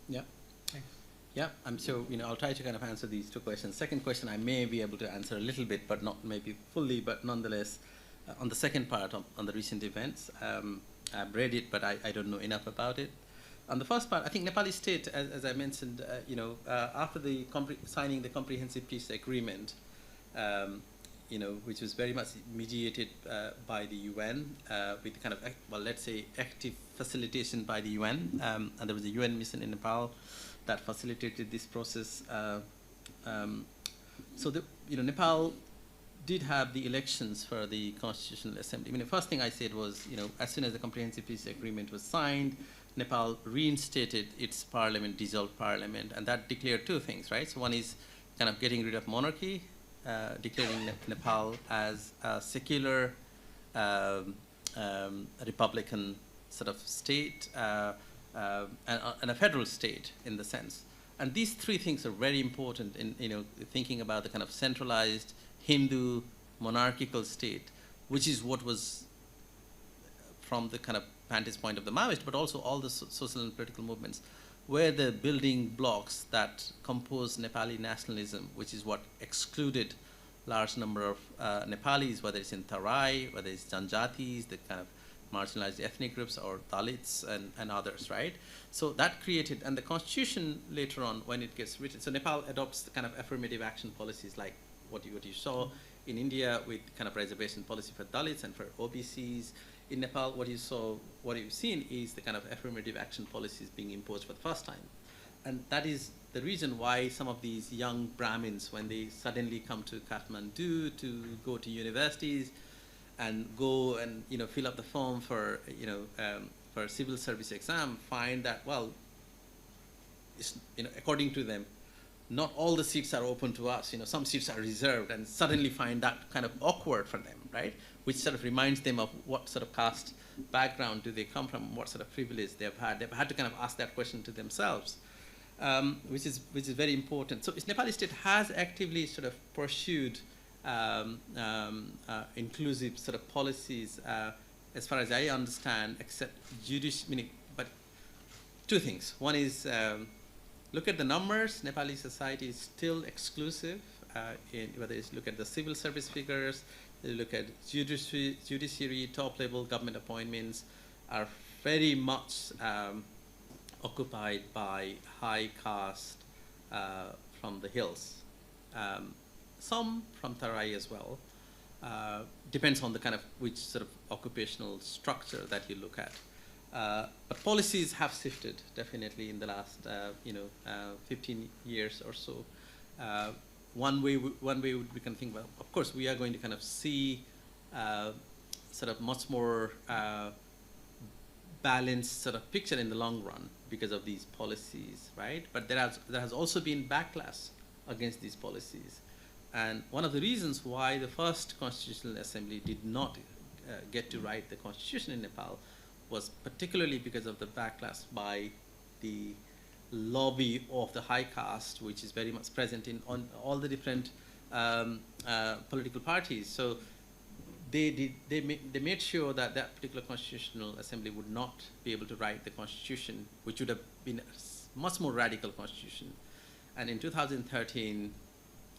Yeah. Thanks. Yeah, so I'll try to kind of answer these two questions. Second question, I may be able to answer a little bit, but not maybe fully, but nonetheless, on the second part, on the recent events, I've read it, but I don't know enough about it. On the first part, I think Nepali state, as I mentioned, after the signing the comprehensive peace agreement, which was very much mediated by the UN, with kind of, well, let's say, active facilitation by the UN, and there was a UN mission in Nepal that facilitated this process. So Nepal did have the elections for the Constitutional Assembly. The first thing I said was, as soon as the Comprehensive Peace Agreement was signed, Nepal reinstated its parliament, dissolved parliament, and that declared two things, right? So one is kind of getting rid of monarchy, declaring Nepal as a secular republican sort of state, and a federal state in the sense. And these three things are very important in thinking about the kind of centralized Hindu monarchical state, which is what was from the kind of vantage point of the Maoist, but also all the social and political movements, were the building blocks that compose Nepali nationalism, which is what excluded large number of Nepalis, whether it's in Tarai, whether it's Janjatis, the kind of marginalized ethnic groups, or Dalits and others, right? So that created, and the constitution later on, when it gets written, so Nepal adopts the kind of affirmative action policies like what you saw in India with kind of reservation policy for Dalits and for OBCs. In Nepal, what you've seen is the kind of affirmative action policies being imposed for the first time. And that is the reason why some of these young Brahmins, when they suddenly come to Kathmandu to go to universities and go and fill up the form for for civil service exam, find that, well, it's, according to them, not all the seats are open to us. Some seats are reserved, and suddenly find that kind of awkward for them, right? Which sort of reminds them of what sort of caste background do they come from, what sort of privilege they've had. They've had to kind of ask that question to themselves, which is very important. So Nepali state has actively sort of pursued inclusive sort of policies, as far as I understand, except but two things. One is, look at the numbers. Nepali society is still exclusive, whether it's look at the civil service figures, look at judiciary, top-level government appointments are very much occupied by high caste from the hills. Some from Tarai as well. Depends on the kind of which sort of occupational structure that you look at. But policies have shifted definitely in the last 15 years or so. One way we can think about, of course, we are going to kind of see sort of much more balanced sort of picture in the long run because of these policies, right? But there has also been backlash against these policies. And one of the reasons why the first Constitutional Assembly did not get to write the constitution in Nepal was particularly because of the backlash by the lobby of the high caste, which is very much present on all the different political parties. So they made sure that particular Constitutional Assembly would not be able to write the constitution, which would have been a much more radical constitution. And in 2013,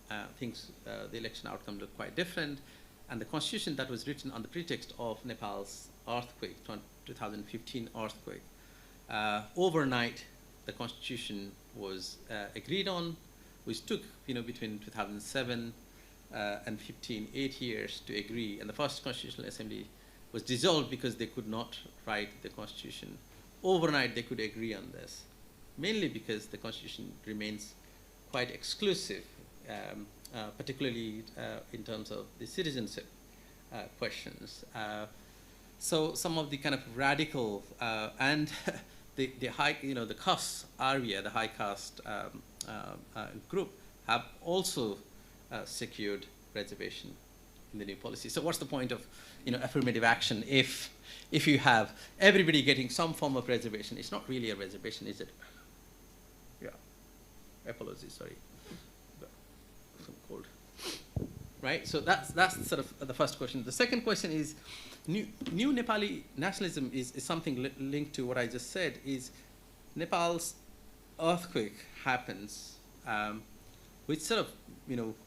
the election outcome looked quite different, and the constitution that was written on the pretext of Nepal's earthquake, 2015 earthquake, overnight the constitution was agreed on, which took between 2007 and 15, 8 years to agree, and the first Constitutional Assembly was dissolved because they could not write the constitution. Overnight they could agree on this, mainly because the constitution remains quite exclusive, particularly in terms of the citizenship questions. So some of the kind of radical and the high, the caste area, the high caste group have also secured reservation in the new policy. So what's the point of affirmative action if you have everybody getting some form of reservation? It's not really a reservation, is it? Yeah. Apologies, sorry. Some cold. right? So that's sort of the first question. The second question is, new Nepali nationalism is something linked to what I just said. Is Nepal's earthquake happens, which sort of,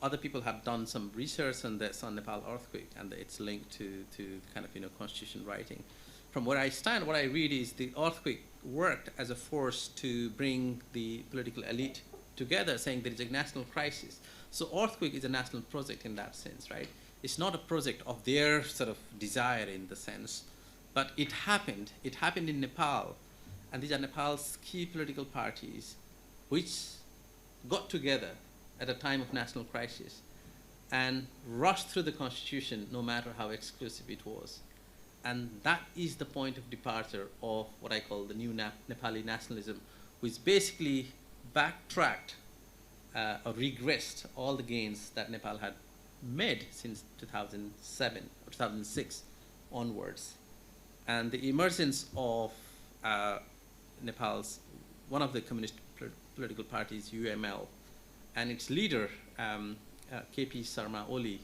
other people have done some research on this, on Nepal earthquake, and it's linked to kind of, constitution writing. From where I stand, what I read is the earthquake worked as a force to bring the political elite together, saying there is a national crisis. So earthquake is a national project in that sense, right? It's not a project of their sort of desire in the sense, but it happened. It happened in Nepal, and these are Nepal's key political parties, which got together at a time of national crisis and rushed through the constitution, no matter how exclusive it was. And that is the point of departure of what I call the new Nepali nationalism, which basically backtracked or regressed all the gains that Nepal had made since 2007 or 2006 onwards. And the emergence of Nepal's, one of the communist political parties, UML, and its leader, KP Sharma Oli,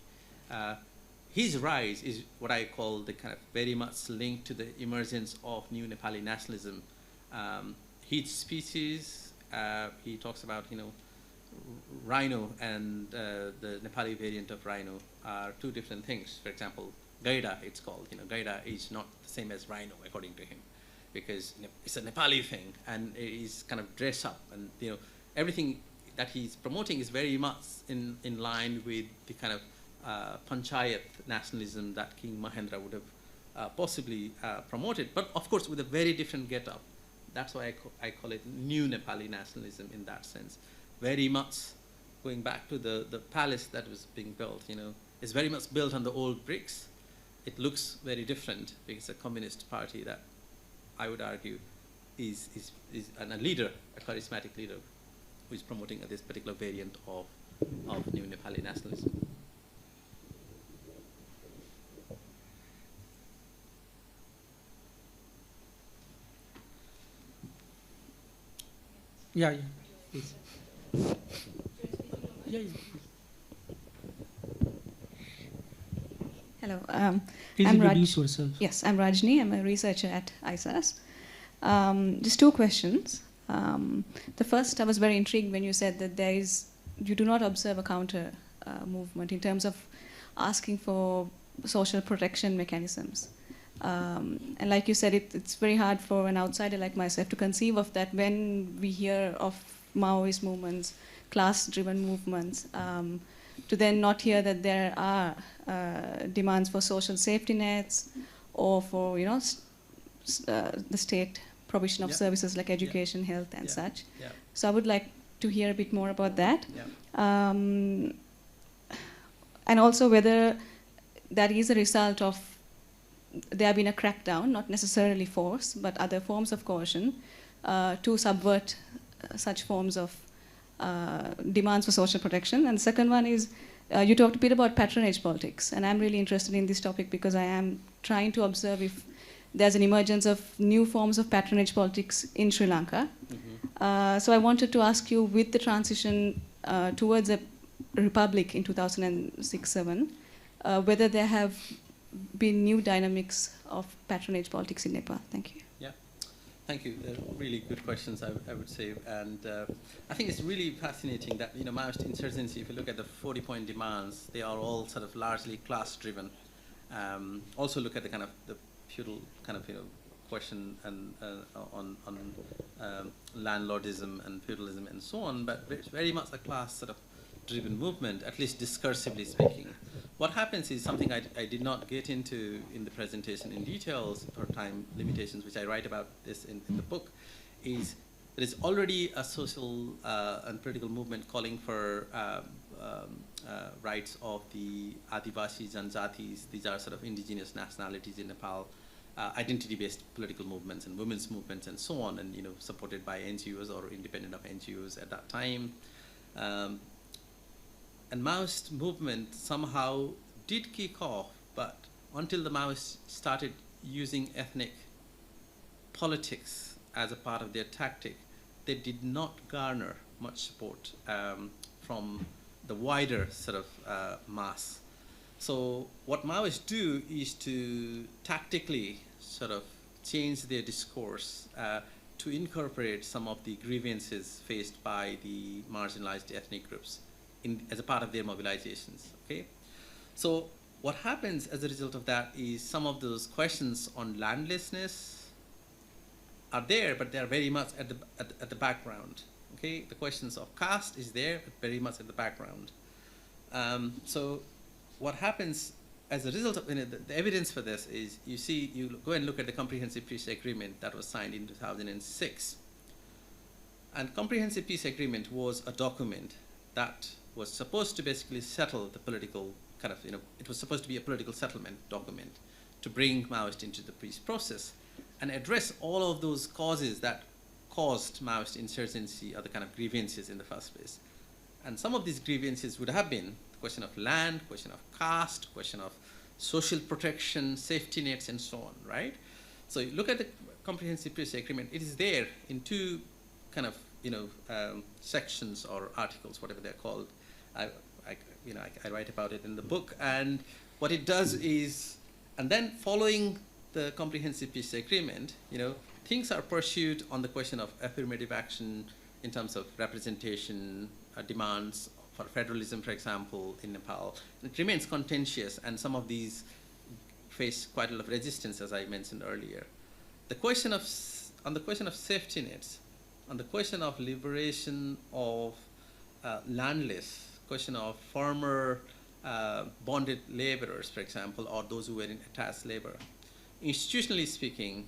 his rise is what I call the kind of very much linked to the emergence of new Nepali nationalism. His speeches, he talks about, rhino and the Nepali variant of rhino are two different things. For example, Gaida, it's called. Gaida is not the same as rhino, according to him, because it's a Nepali thing, and it is kind of dress up, and everything that he's promoting is very much in line with the kind of panchayat nationalism that King Mahendra would have possibly promoted, but of course with a very different get-up. That's why I call it new Nepali nationalism in that sense. Very much going back to the palace that was being built, it's very much built on the old bricks. It looks very different because a communist party that I would argue is a leader, a charismatic leader, who is promoting this particular variant of new Nepali nationalism. Yeah, please. Yeah. Hello. Please I'm introduce yourself. Yes, I'm Rajni. I'm a researcher at ISAS. Just two questions. The first, I was very intrigued when you said that you do not observe a counter movement in terms of asking for social protection mechanisms. And like you said, it's very hard for an outsider like myself to conceive of that when we hear of Maoist movements, class-driven movements, to then not hear that there are demands for social safety nets or for the state provision of services like education, health, and such. So I would like to hear a bit more about that. And also whether that is a result of there have been a crackdown, not necessarily force, but other forms of coercion to subvert such forms of demands for social protection. And the second one is, you talked a bit about patronage politics, and I'm really interested in this topic because I am trying to observe if there's an emergence of new forms of patronage politics in Sri Lanka. Mm-hmm. So I wanted to ask you, with the transition towards a republic in 2006-07, whether there have been new dynamics of patronage politics in Nepal. Thank you. Yeah, thank you. They're really good questions, I would say. And I think it's really fascinating that, Maoist insurgency, if you look at the 40-point demands, they are all sort of largely class-driven. Also look at the kind of the feudal kind of, question and on landlordism and feudalism and so on, but it's very much a class sort of driven movement, at least discursively speaking. What happens is something I did not get into in the presentation in details for time limitations, which I write about this in the book, is there is already a social and political movement calling for rights of the Adivasi Janjatis. These are sort of indigenous nationalities in Nepal, identity-based political movements and women's movements and so on, and supported by NGOs or independent of NGOs at that time. And Maoist movement somehow did kick off, but until the Maoists started using ethnic politics as a part of their tactic, they did not garner much support from the wider sort of mass. So what Maoists do is to tactically sort of change their discourse to incorporate some of the grievances faced by the marginalized ethnic groups as a part of their mobilizations. Okay, so what happens as a result of that is some of those questions on landlessness are there, but they are very much at the background. Okay, the questions of caste is there, but very much at the background. So what happens as a result of the evidence for this is you go and look at the Comprehensive Peace Agreement that was signed in 2006. And Comprehensive Peace Agreement was a document that was supposed to basically settle the political it was supposed to be a political settlement document to bring Maoists into the peace process and address all of those causes that caused Maoist insurgency or the kind of grievances in the first place. And some of these grievances would have been the question of land, question of caste, question of social protection, safety nets, and so on, right? So you look at the Comprehensive Peace Agreement, it is there in two kind of, sections or articles, whatever they're called. I write about it in the book, and what it does is, and then following the Comprehensive Peace Agreement, things are pursued on the question of affirmative action in terms of representation, demands for federalism, for example, in Nepal. It remains contentious, and some of these face quite a lot of resistance, as I mentioned earlier. On the question of safety nets, on the question of liberation of landless, question of former bonded laborers, for example, or those who were in attached labor. Institutionally speaking,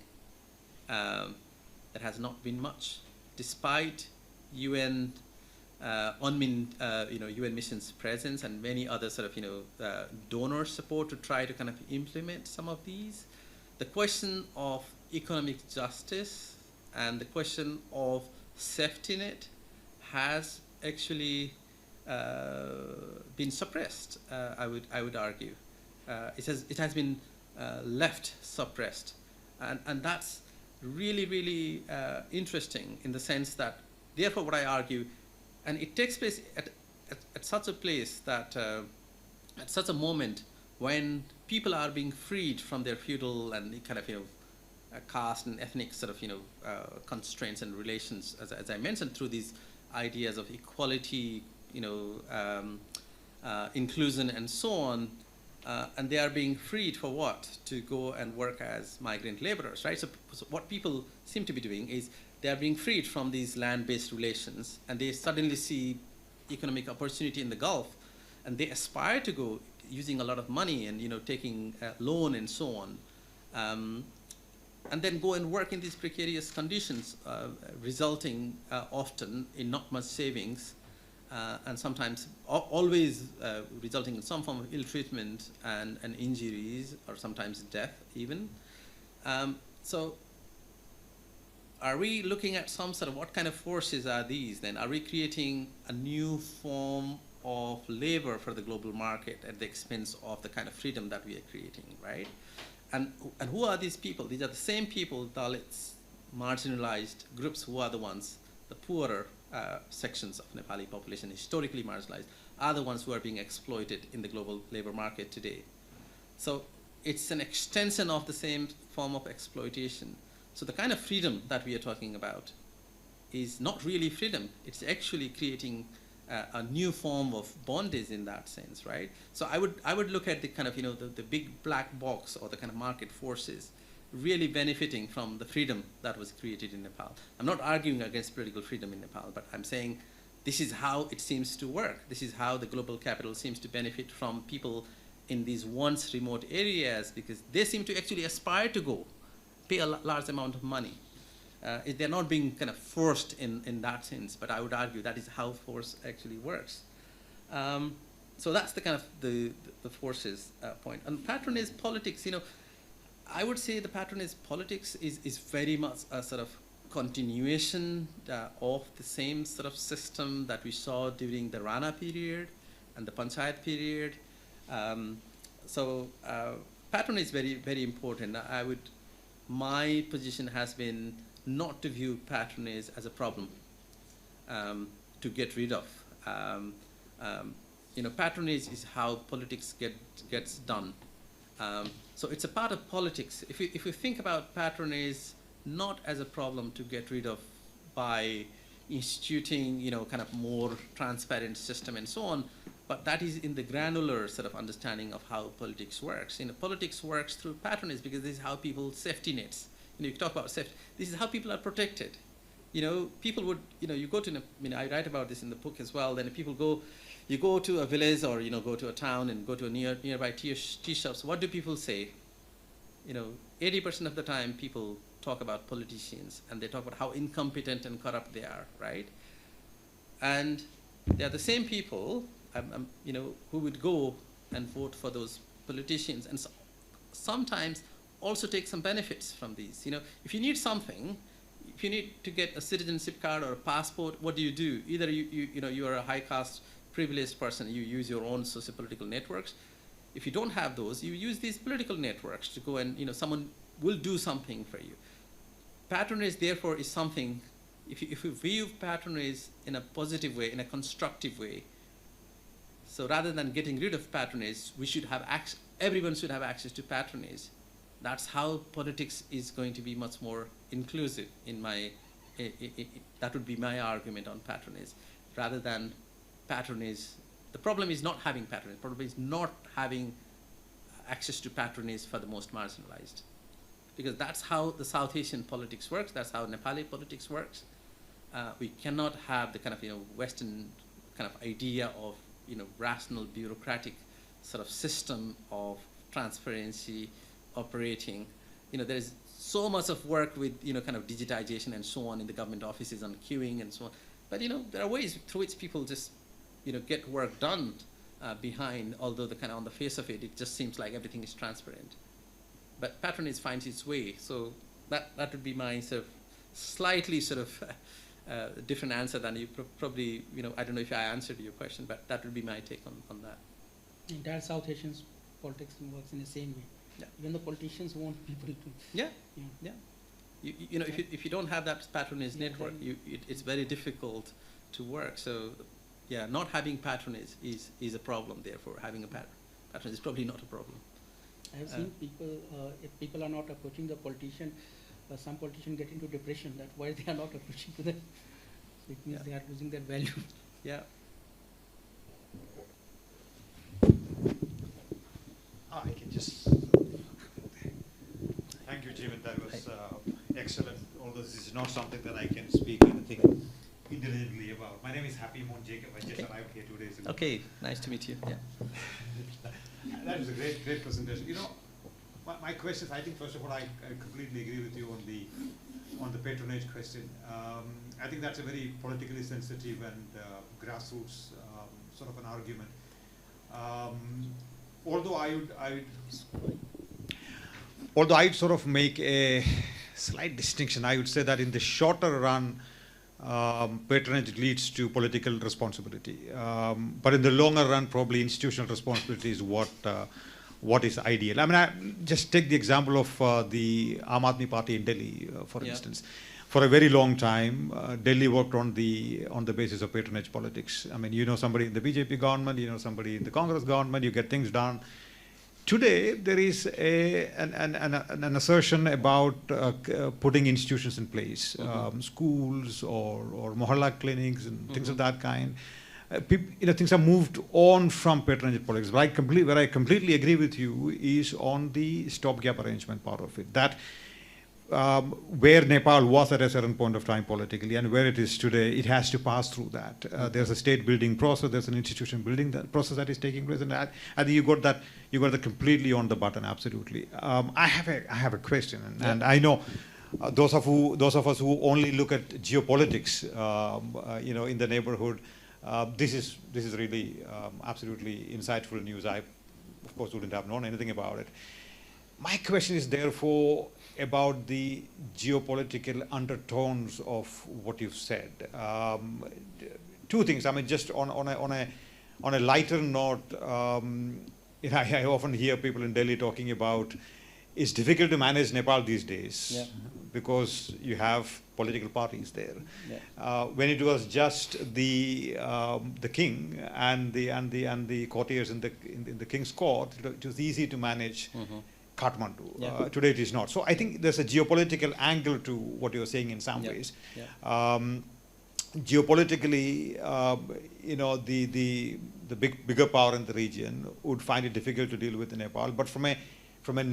there has not been much, despite UN UN missions presence and many other sort of donor support to try to kind of implement some of these. The question of economic justice and the question of safety net has actually been suppressed. I would argue it has been left suppressed, and that's really interesting in the sense that, therefore, what I argue, and it takes place at such a place that at such a moment when people are being freed from their feudal and kind of caste and ethnic sort of constraints and relations, as I mentioned, through these ideas of equality, inclusion, and so on, and they are being freed for what? To go and work as migrant laborers, right? So what people seem to be doing is they are being freed from these land-based relations, and they suddenly see economic opportunity in the Gulf, and they aspire to go using a lot of money and taking a loan and so on, and then go and work in these precarious conditions, resulting often in not much savings, and sometimes always resulting in some form of ill treatment and injuries, or sometimes death even. So are we looking at some sort of, what kind of forces are these then? Are we creating a new form of labor for the global market at the expense of the kind of freedom that we are creating, right? And who are these people? These are the same people, Dalits, marginalized groups, who are the ones, the poorer sections of Nepali population, historically marginalized, are the ones who are being exploited in the global labor market today. So it's an extension of the same form of exploitation. So the kind of freedom that we are talking about is not really freedom. It's actually creating a new form of bondage in that sense, right? So I would look at the kind of the big black box, or the kind of market forces really benefiting from the freedom that was created in Nepal. I'm not arguing against political freedom in Nepal, but I'm saying this is how it seems to work. This is how the global capital seems to benefit from people in these once remote areas, because they seem to actually aspire to go pay a large amount of money. They're not being kind of forced in that sense, but I would argue that is how force actually works. So that's the kind of the forces point. And patronage politics, I would say the patronage politics is very much a sort of continuation of the same sort of system that we saw during the Rana period and the Panchayat period. So patronage is very, very important. My position has been not to view patronage as a problem to get rid of. patronage is how politics gets done. So it's a part of politics. If you think about patronage not as a problem to get rid of by instituting, kind of more transparent system and so on, but that is in the granular sort of understanding of how politics works. Politics works through patronage because this is how people safety nets. You talk about safety. This is how people are protected. People would, you go to, I write about this in the book as well. Then you go to a village or go to a town and go to a nearby tea shops. What do people say? 80% of the time people talk about politicians and they talk about how incompetent and corrupt they are, right? And they are the same people, who would go and vote for those politicians and sometimes also take some benefits from these. If you need something, if you need to get a citizenship card or a passport, what do? Either you are a high caste privileged person, you use your own socio-political networks. If you don't have those, you use these political networks to go and someone will do something for you. Patronage, therefore, is something. If you view patronage in a positive way, in a constructive way, so rather than getting rid of patronage, everyone should have access to patronage. That's how politics is going to be much more inclusive. That would be my argument on patronage, rather than patronage. The problem is not having patronage. The problem is not having access to patronage for the most marginalized, because that's how the South Asian politics works. That's how Nepali politics works. We cannot have the kind of Western kind of idea of rational bureaucratic sort of system of transparency operating. There is so much of work with kind of digitization and so on in the government offices on queuing and so on. But there are ways through which people just get work done behind, although the kind of on the face of it, it just seems like everything is transparent. But patronage finds its way. So that would be my sort of slightly sort of different answer than you probably, I don't know if I answered your question, but that would be my take on that. Entire South Asian politics works in the same way. Yeah. Even the politicians want people to. Yeah. If you don't have that patronage network, it's very difficult to work. So, yeah, not having patronage is a problem. Therefore, having a patronage is probably not a problem. I have seen people, if people are not approaching the politician, some politicians get into depression. That why they are not approaching to them. So it means they are losing their value. Yeah. I can just. Thank you, Jeevan. That was excellent. Although this is not something that I can speak anything intelligently about. My name is Happy Moon Jacob. I just arrived here 2 days ago. Okay, nice to meet you. Yeah. That was a great presentation. My questions. I think first of all, I completely agree with you on the patronage question. I think that's a very politically sensitive and grassroots sort of an argument. Although I'd sort of make a slight distinction, I would say that in the shorter run, patronage leads to political responsibility. But in the longer run, probably institutional responsibility is what is ideal. I mean, just take the example of the Aam Aadmi Party in Delhi, for instance. For a very long time, Delhi worked on the basis of patronage politics. I mean, somebody in the BJP government, somebody in the Congress government, you get things done. Today, there is an assertion about putting institutions in place, schools or mohalla clinics and things of that kind. Things are moved on from patronage politics. Where I completely agree with you is on the stopgap arrangement part of it. That where Nepal was at a certain point of time politically and where it is today, it has to pass through that. There's a state building process, there's an institution building process that is taking place, and I think you got that completely on the button, absolutely. I have a question, and I know those of us who only look at geopolitics, in the neighborhood, this is really absolutely insightful news. I, of course, wouldn't have known anything about it. My question is therefore about the geopolitical undertones of what you've said. Two things. I mean, just on a lighter note, I often hear people in Delhi talking about it's difficult to manage Nepal these days because you have political parties there. Yeah. When it was just the king and the courtiers in the king's court, it was easy to manage Kathmandu. Yeah. Today it is not. So I think there's a geopolitical angle to what you're saying in some Yeah. ways. Yeah. Geopolitically, the bigger power in the region would find it difficult to deal with in Nepal. But from a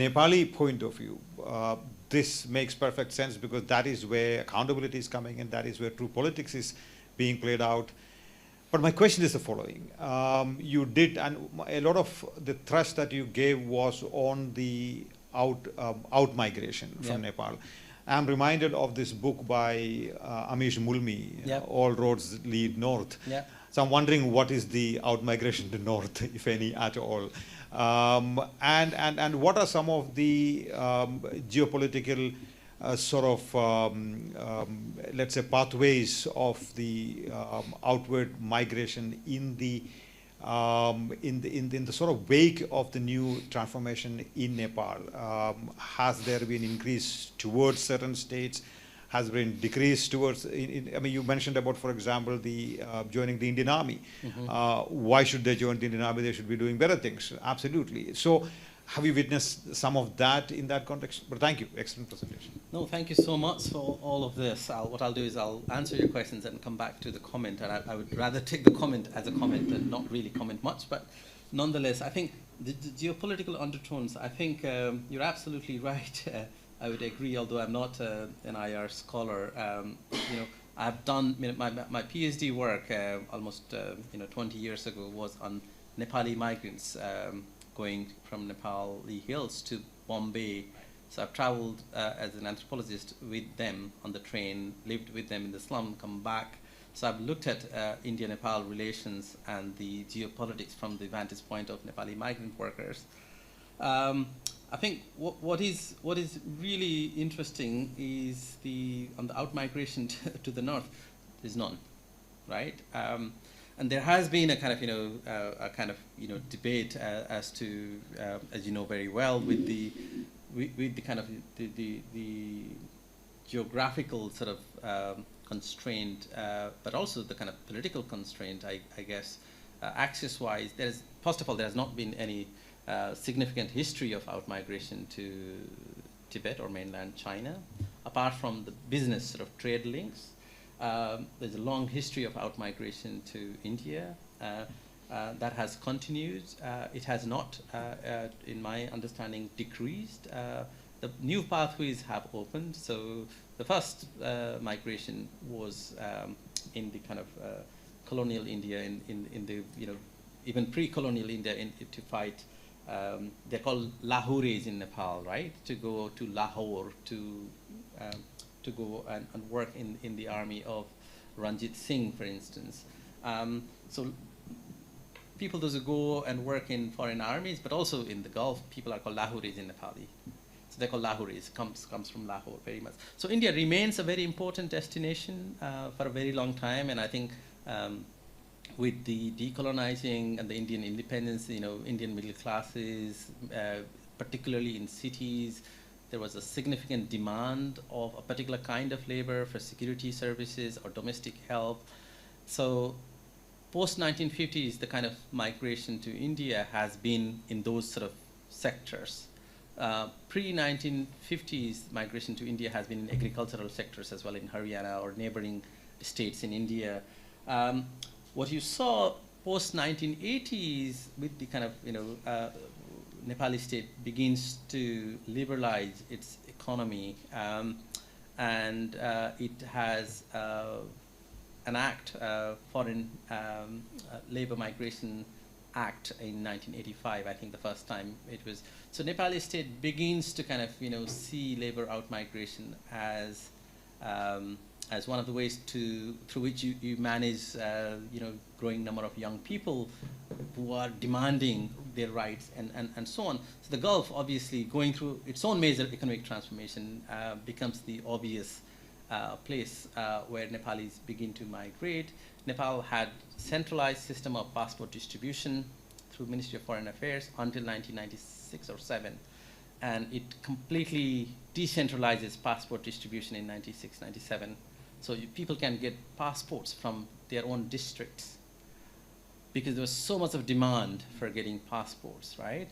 Nepali point of view, this makes perfect sense, because that is where accountability is coming in, that is where true politics is being played out. But my question is the following. You did, and a lot of the thrust that you gave was on the out migration from Nepal. I'm reminded of this book by Amish Mulmi, All Roads Lead North. Yeah. So I'm wondering, what is the out-migration to north, if any at all? And what are some of the geopolitical let's say, pathways of the outward migration in the sort of wake of the new transformation in Nepal? Has there been increase towards certain states? Has been decrease towards, I mean, you mentioned about, for example, the joining the Indian Army. Why should they join the Indian Army? They should be doing better things. Absolutely. So have you witnessed some of that in that context? But thank you. Excellent presentation. No, thank you so much for all of this. What I'll do is I'll answer your questions and come back to the comment. And I would rather take the comment as a comment and not really comment much. But nonetheless, I think the geopolitical undertones, I think you're absolutely right. I would agree, although I'm not an IR scholar. I've done my PhD work almost 20 years ago was on Nepali migrants going from Nepali hills to Bombay. So I've traveled as an anthropologist with them on the train, lived with them in the slum, come back. So I've looked at India-Nepal relations and the geopolitics from the vantage point of Nepali migrant workers. I think what is really interesting is on the out-migration to the north, there's none, right? And there has been a kind of debate as to, as you know very well, with the kind of the geographical sort of constraint, but also the kind of political constraint, I guess, access-wise. First of all, there has not been any significant history of out-migration to Tibet or mainland China, apart from the business sort of trade links. There's a long history of out-migration to India. That has continued. It has not, in my understanding, decreased. The new pathways have opened. So the first migration was in the kind of colonial India, in the even pre-colonial India, to fight. They're called Lahoris in Nepal, right? To go to Lahore to go and work in the army of Ranjit Singh, for instance. So people, those who go and work in foreign armies, but also in the Gulf, people are called Lahoris in Nepali. So they're called Lahoris, comes from Lahore very much. So India remains a very important destination for a very long time, and I think with the decolonizing and the Indian independence, Indian middle classes, particularly in cities, there was a significant demand of a particular kind of labor for security services or domestic help. So post-1950s, the kind of migration to India has been in those sort of sectors. Pre-1950s, migration to India has been in agricultural sectors as well, in Haryana or neighboring states in India. What you saw post-1980s with the kind of, Nepali state begins to liberalize its economy, and it has an act, Foreign Labor Migration Act in 1985, I think the first time it was. So Nepali state begins to kind of, see labor out-migration as one of the ways through which you manage, growing number of young people who are demanding their rights and so on. So the Gulf, obviously, going through its own major economic transformation, becomes the obvious place where Nepalis begin to migrate. Nepal had centralized system of passport distribution through Ministry of Foreign Affairs until 1996 or 7. and it completely decentralizes passport distribution in 96, 97. So people can get passports from their own districts because there was so much of demand for getting passports, right?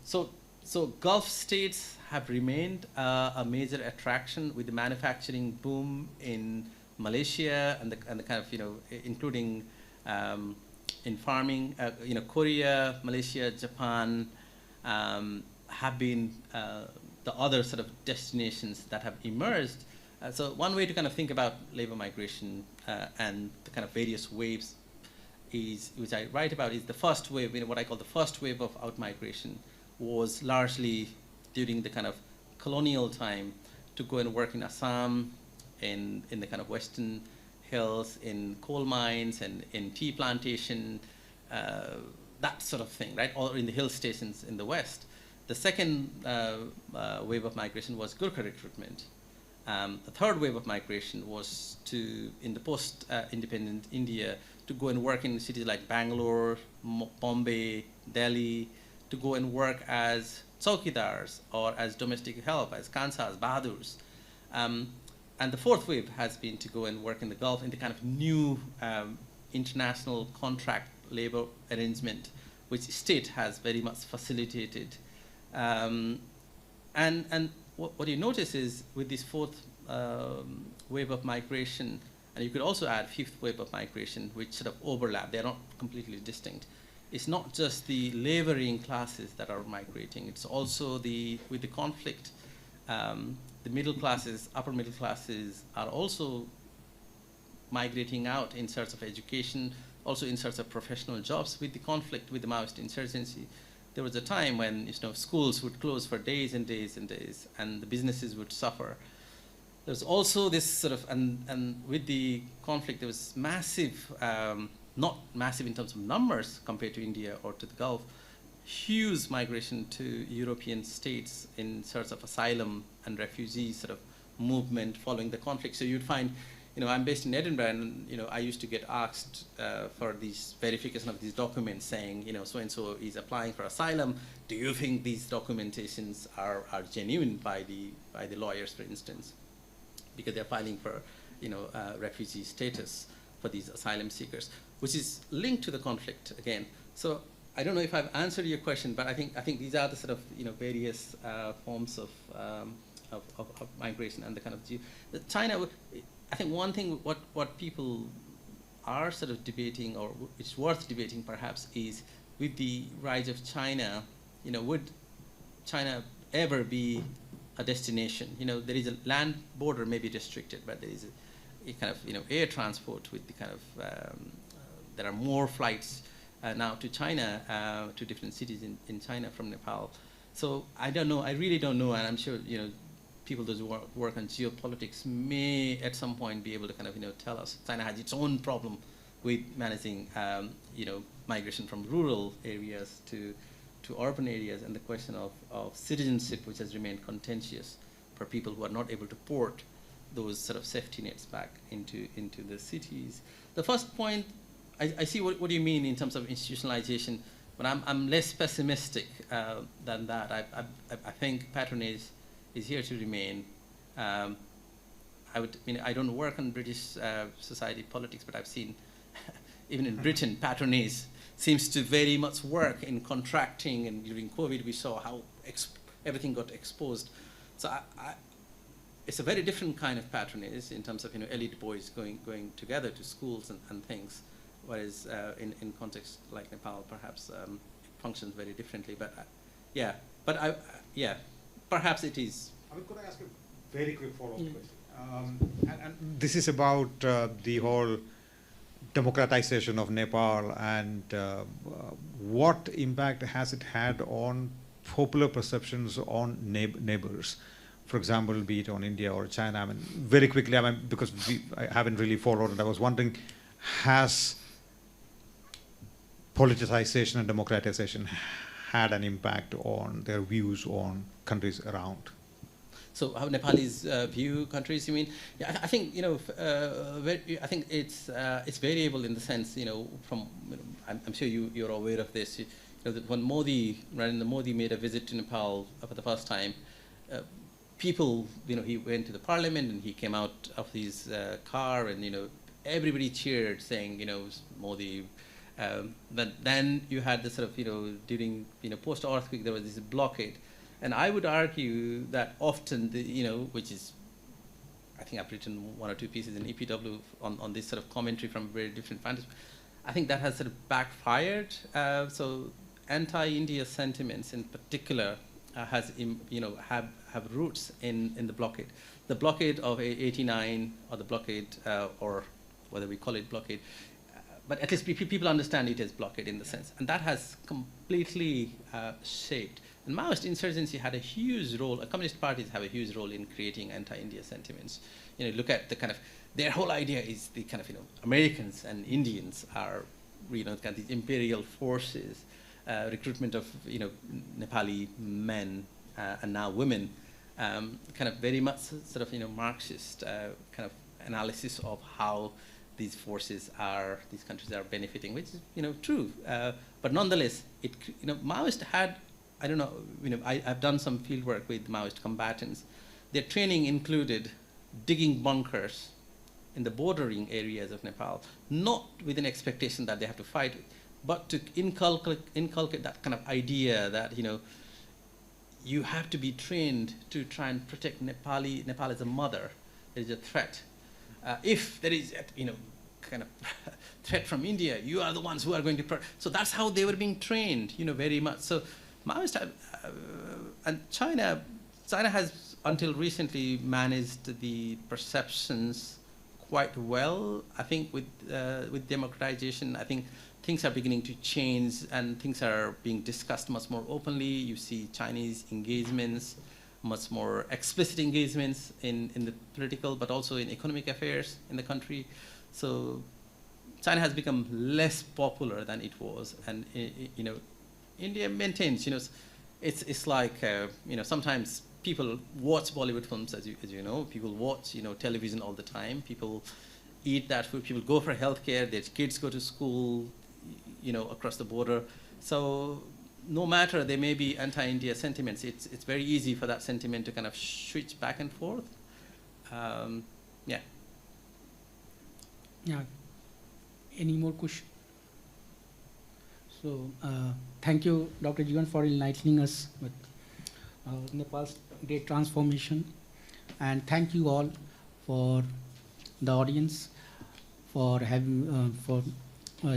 So Gulf states have remained a major attraction with the manufacturing boom in Malaysia and the kind of, including in farming, Korea, Malaysia, Japan have been the other sort of destinations that have emerged. So one way to kind of think about labor migration and the kind of various waves is, which I write about, is the first wave, what I call the first wave of out-migration was largely during the kind of colonial time to go and work in Assam, in the kind of western hills, in coal mines and in tea plantation, that sort of thing, right? Or in the hill stations in the west. The second wave of migration was Gurkha recruitment. The third wave of migration was in the post-independent India, to go and work in cities like Bangalore, Bombay, Delhi, to go and work as chowkidars or as domestic help, as kansas, bahadurs. And the fourth wave has been to go and work in the Gulf in the kind of new international contract labor arrangement, which state has very much facilitated. And what you notice is with this fourth wave of migration, and you could also add fifth wave of migration, which sort of overlap, they're not completely distinct. It's not just the laboring classes that are migrating, it's also with the conflict, the middle classes, upper middle classes are also migrating out in search of education, also in search of professional jobs. With the conflict, with the Maoist insurgency, there was a time when schools would close for days and days and days, and the businesses would suffer. There's also this sort of, and with the conflict, there was massive, not massive in terms of numbers compared to India or to the Gulf, huge migration to European states in search of asylum and refugee sort of movement following the conflict. So you'd find, I'm based in Edinburgh, and I used to get asked for these verification of these documents saying, so-and-so is applying for asylum. Do you think these documentations are genuine by the lawyers, for instance? Because they're filing for, refugee status for these asylum seekers, which is linked to the conflict again. So I don't know if I've answered your question, but I think these are the sort of various forms of migration and the kind of China. I think one thing what people are sort of debating, or it's worth debating perhaps, is with the rise of China, would China ever be a destination? There is a land border may be restricted, but there is a kind of air transport with the kind of there are more flights now to China, to different cities in China from Nepal. So I don't know. I really don't know, and I'm sure people those who work on geopolitics may at some point be able to kind of tell us. China has its own problem with managing migration from rural areas to urban areas, and the question of citizenship, which has remained contentious for people who are not able to port those sort of safety nets back into the cities. The first point, I see what you mean in terms of institutionalization, but I'm less pessimistic than that. I think patronage is here to remain. I don't work on British society politics, but I've seen even in Britain, patronage seems to very much work in contracting, and during COVID we saw how everything got exposed. So it's a very different kind of patronage in terms of elite boys going together to schools and things, whereas in context like Nepal, perhaps it functions very differently. But perhaps it is. Could I ask a very quick follow-up question? And this is about the whole democratization of Nepal, and what impact has it had on popular perceptions on neighbors? For example, be it on India or China. Very quickly, because I haven't really followed, and I was wondering, has politicization and democratization had an impact on their views on countries around? So how Nepalis view countries, you mean? Yeah, I think I think it's variable in the sense, from I'm sure you're aware of this. when Narendra Modi made a visit to Nepal for the first time, people, he went to the parliament and he came out of his car, and everybody cheered, saying, Modi. But then you had the sort of, during post-earthquake, there was this blockade, and I would argue that often which is, I think I've written 1 or 2 pieces in EPW on this sort of commentary from very different vantage. I think that has sort of backfired. So anti-India sentiments in particular have roots in the blockade. The blockade of '89, or the blockade, or whether we call it blockade, but at least people understand it as blockade in the sense. And that has completely shaped. And Maoist insurgency had a huge role, communist parties have a huge role in creating anti-India sentiments. Look at the kind of, their whole idea is the kind of, Americans and Indians are, kind of these imperial forces, recruitment of, Nepali men and now women, kind of very much sort of, Marxist kind of analysis of how these forces are, these countries are benefiting, which is, true. But nonetheless, Maoist had, I don't know, I've done some field work with Maoist combatants. Their training included digging bunkers in the bordering areas of Nepal, not with an expectation that they have to fight, but to inculcate that kind of idea that, you have to be trained to try and protect Nepal as a mother. There is a threat. If there is, kind of threat from India, you are the ones who are going to so that's how they were being trained, very much. So Maoist and China has until recently managed the perceptions quite well. I think with democratization, I think things are beginning to change and things are being discussed much more openly. You see Chinese engagements, much more explicit engagements in the political, but also in economic affairs in the country. So China has become less popular than it was, and India maintains. It's like sometimes people watch Bollywood films, as you know. People watch television all the time. People eat that food. People go for healthcare. Their kids go to school, across the border. So no matter there may be anti-India sentiments, it's very easy for that sentiment to kind of switch back and forth. Yeah. Yeah. Any more questions? So thank you, Dr. Jivan, for enlightening us with Nepal's great transformation, and thank you all for the audience for having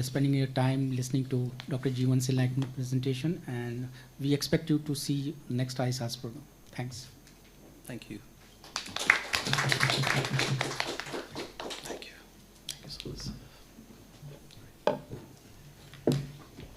spending your time listening to Dr. Jivan's enlightening presentation, and we expect you to see next ISAS program. Thanks. Thank you. Thank you. Thank you so much.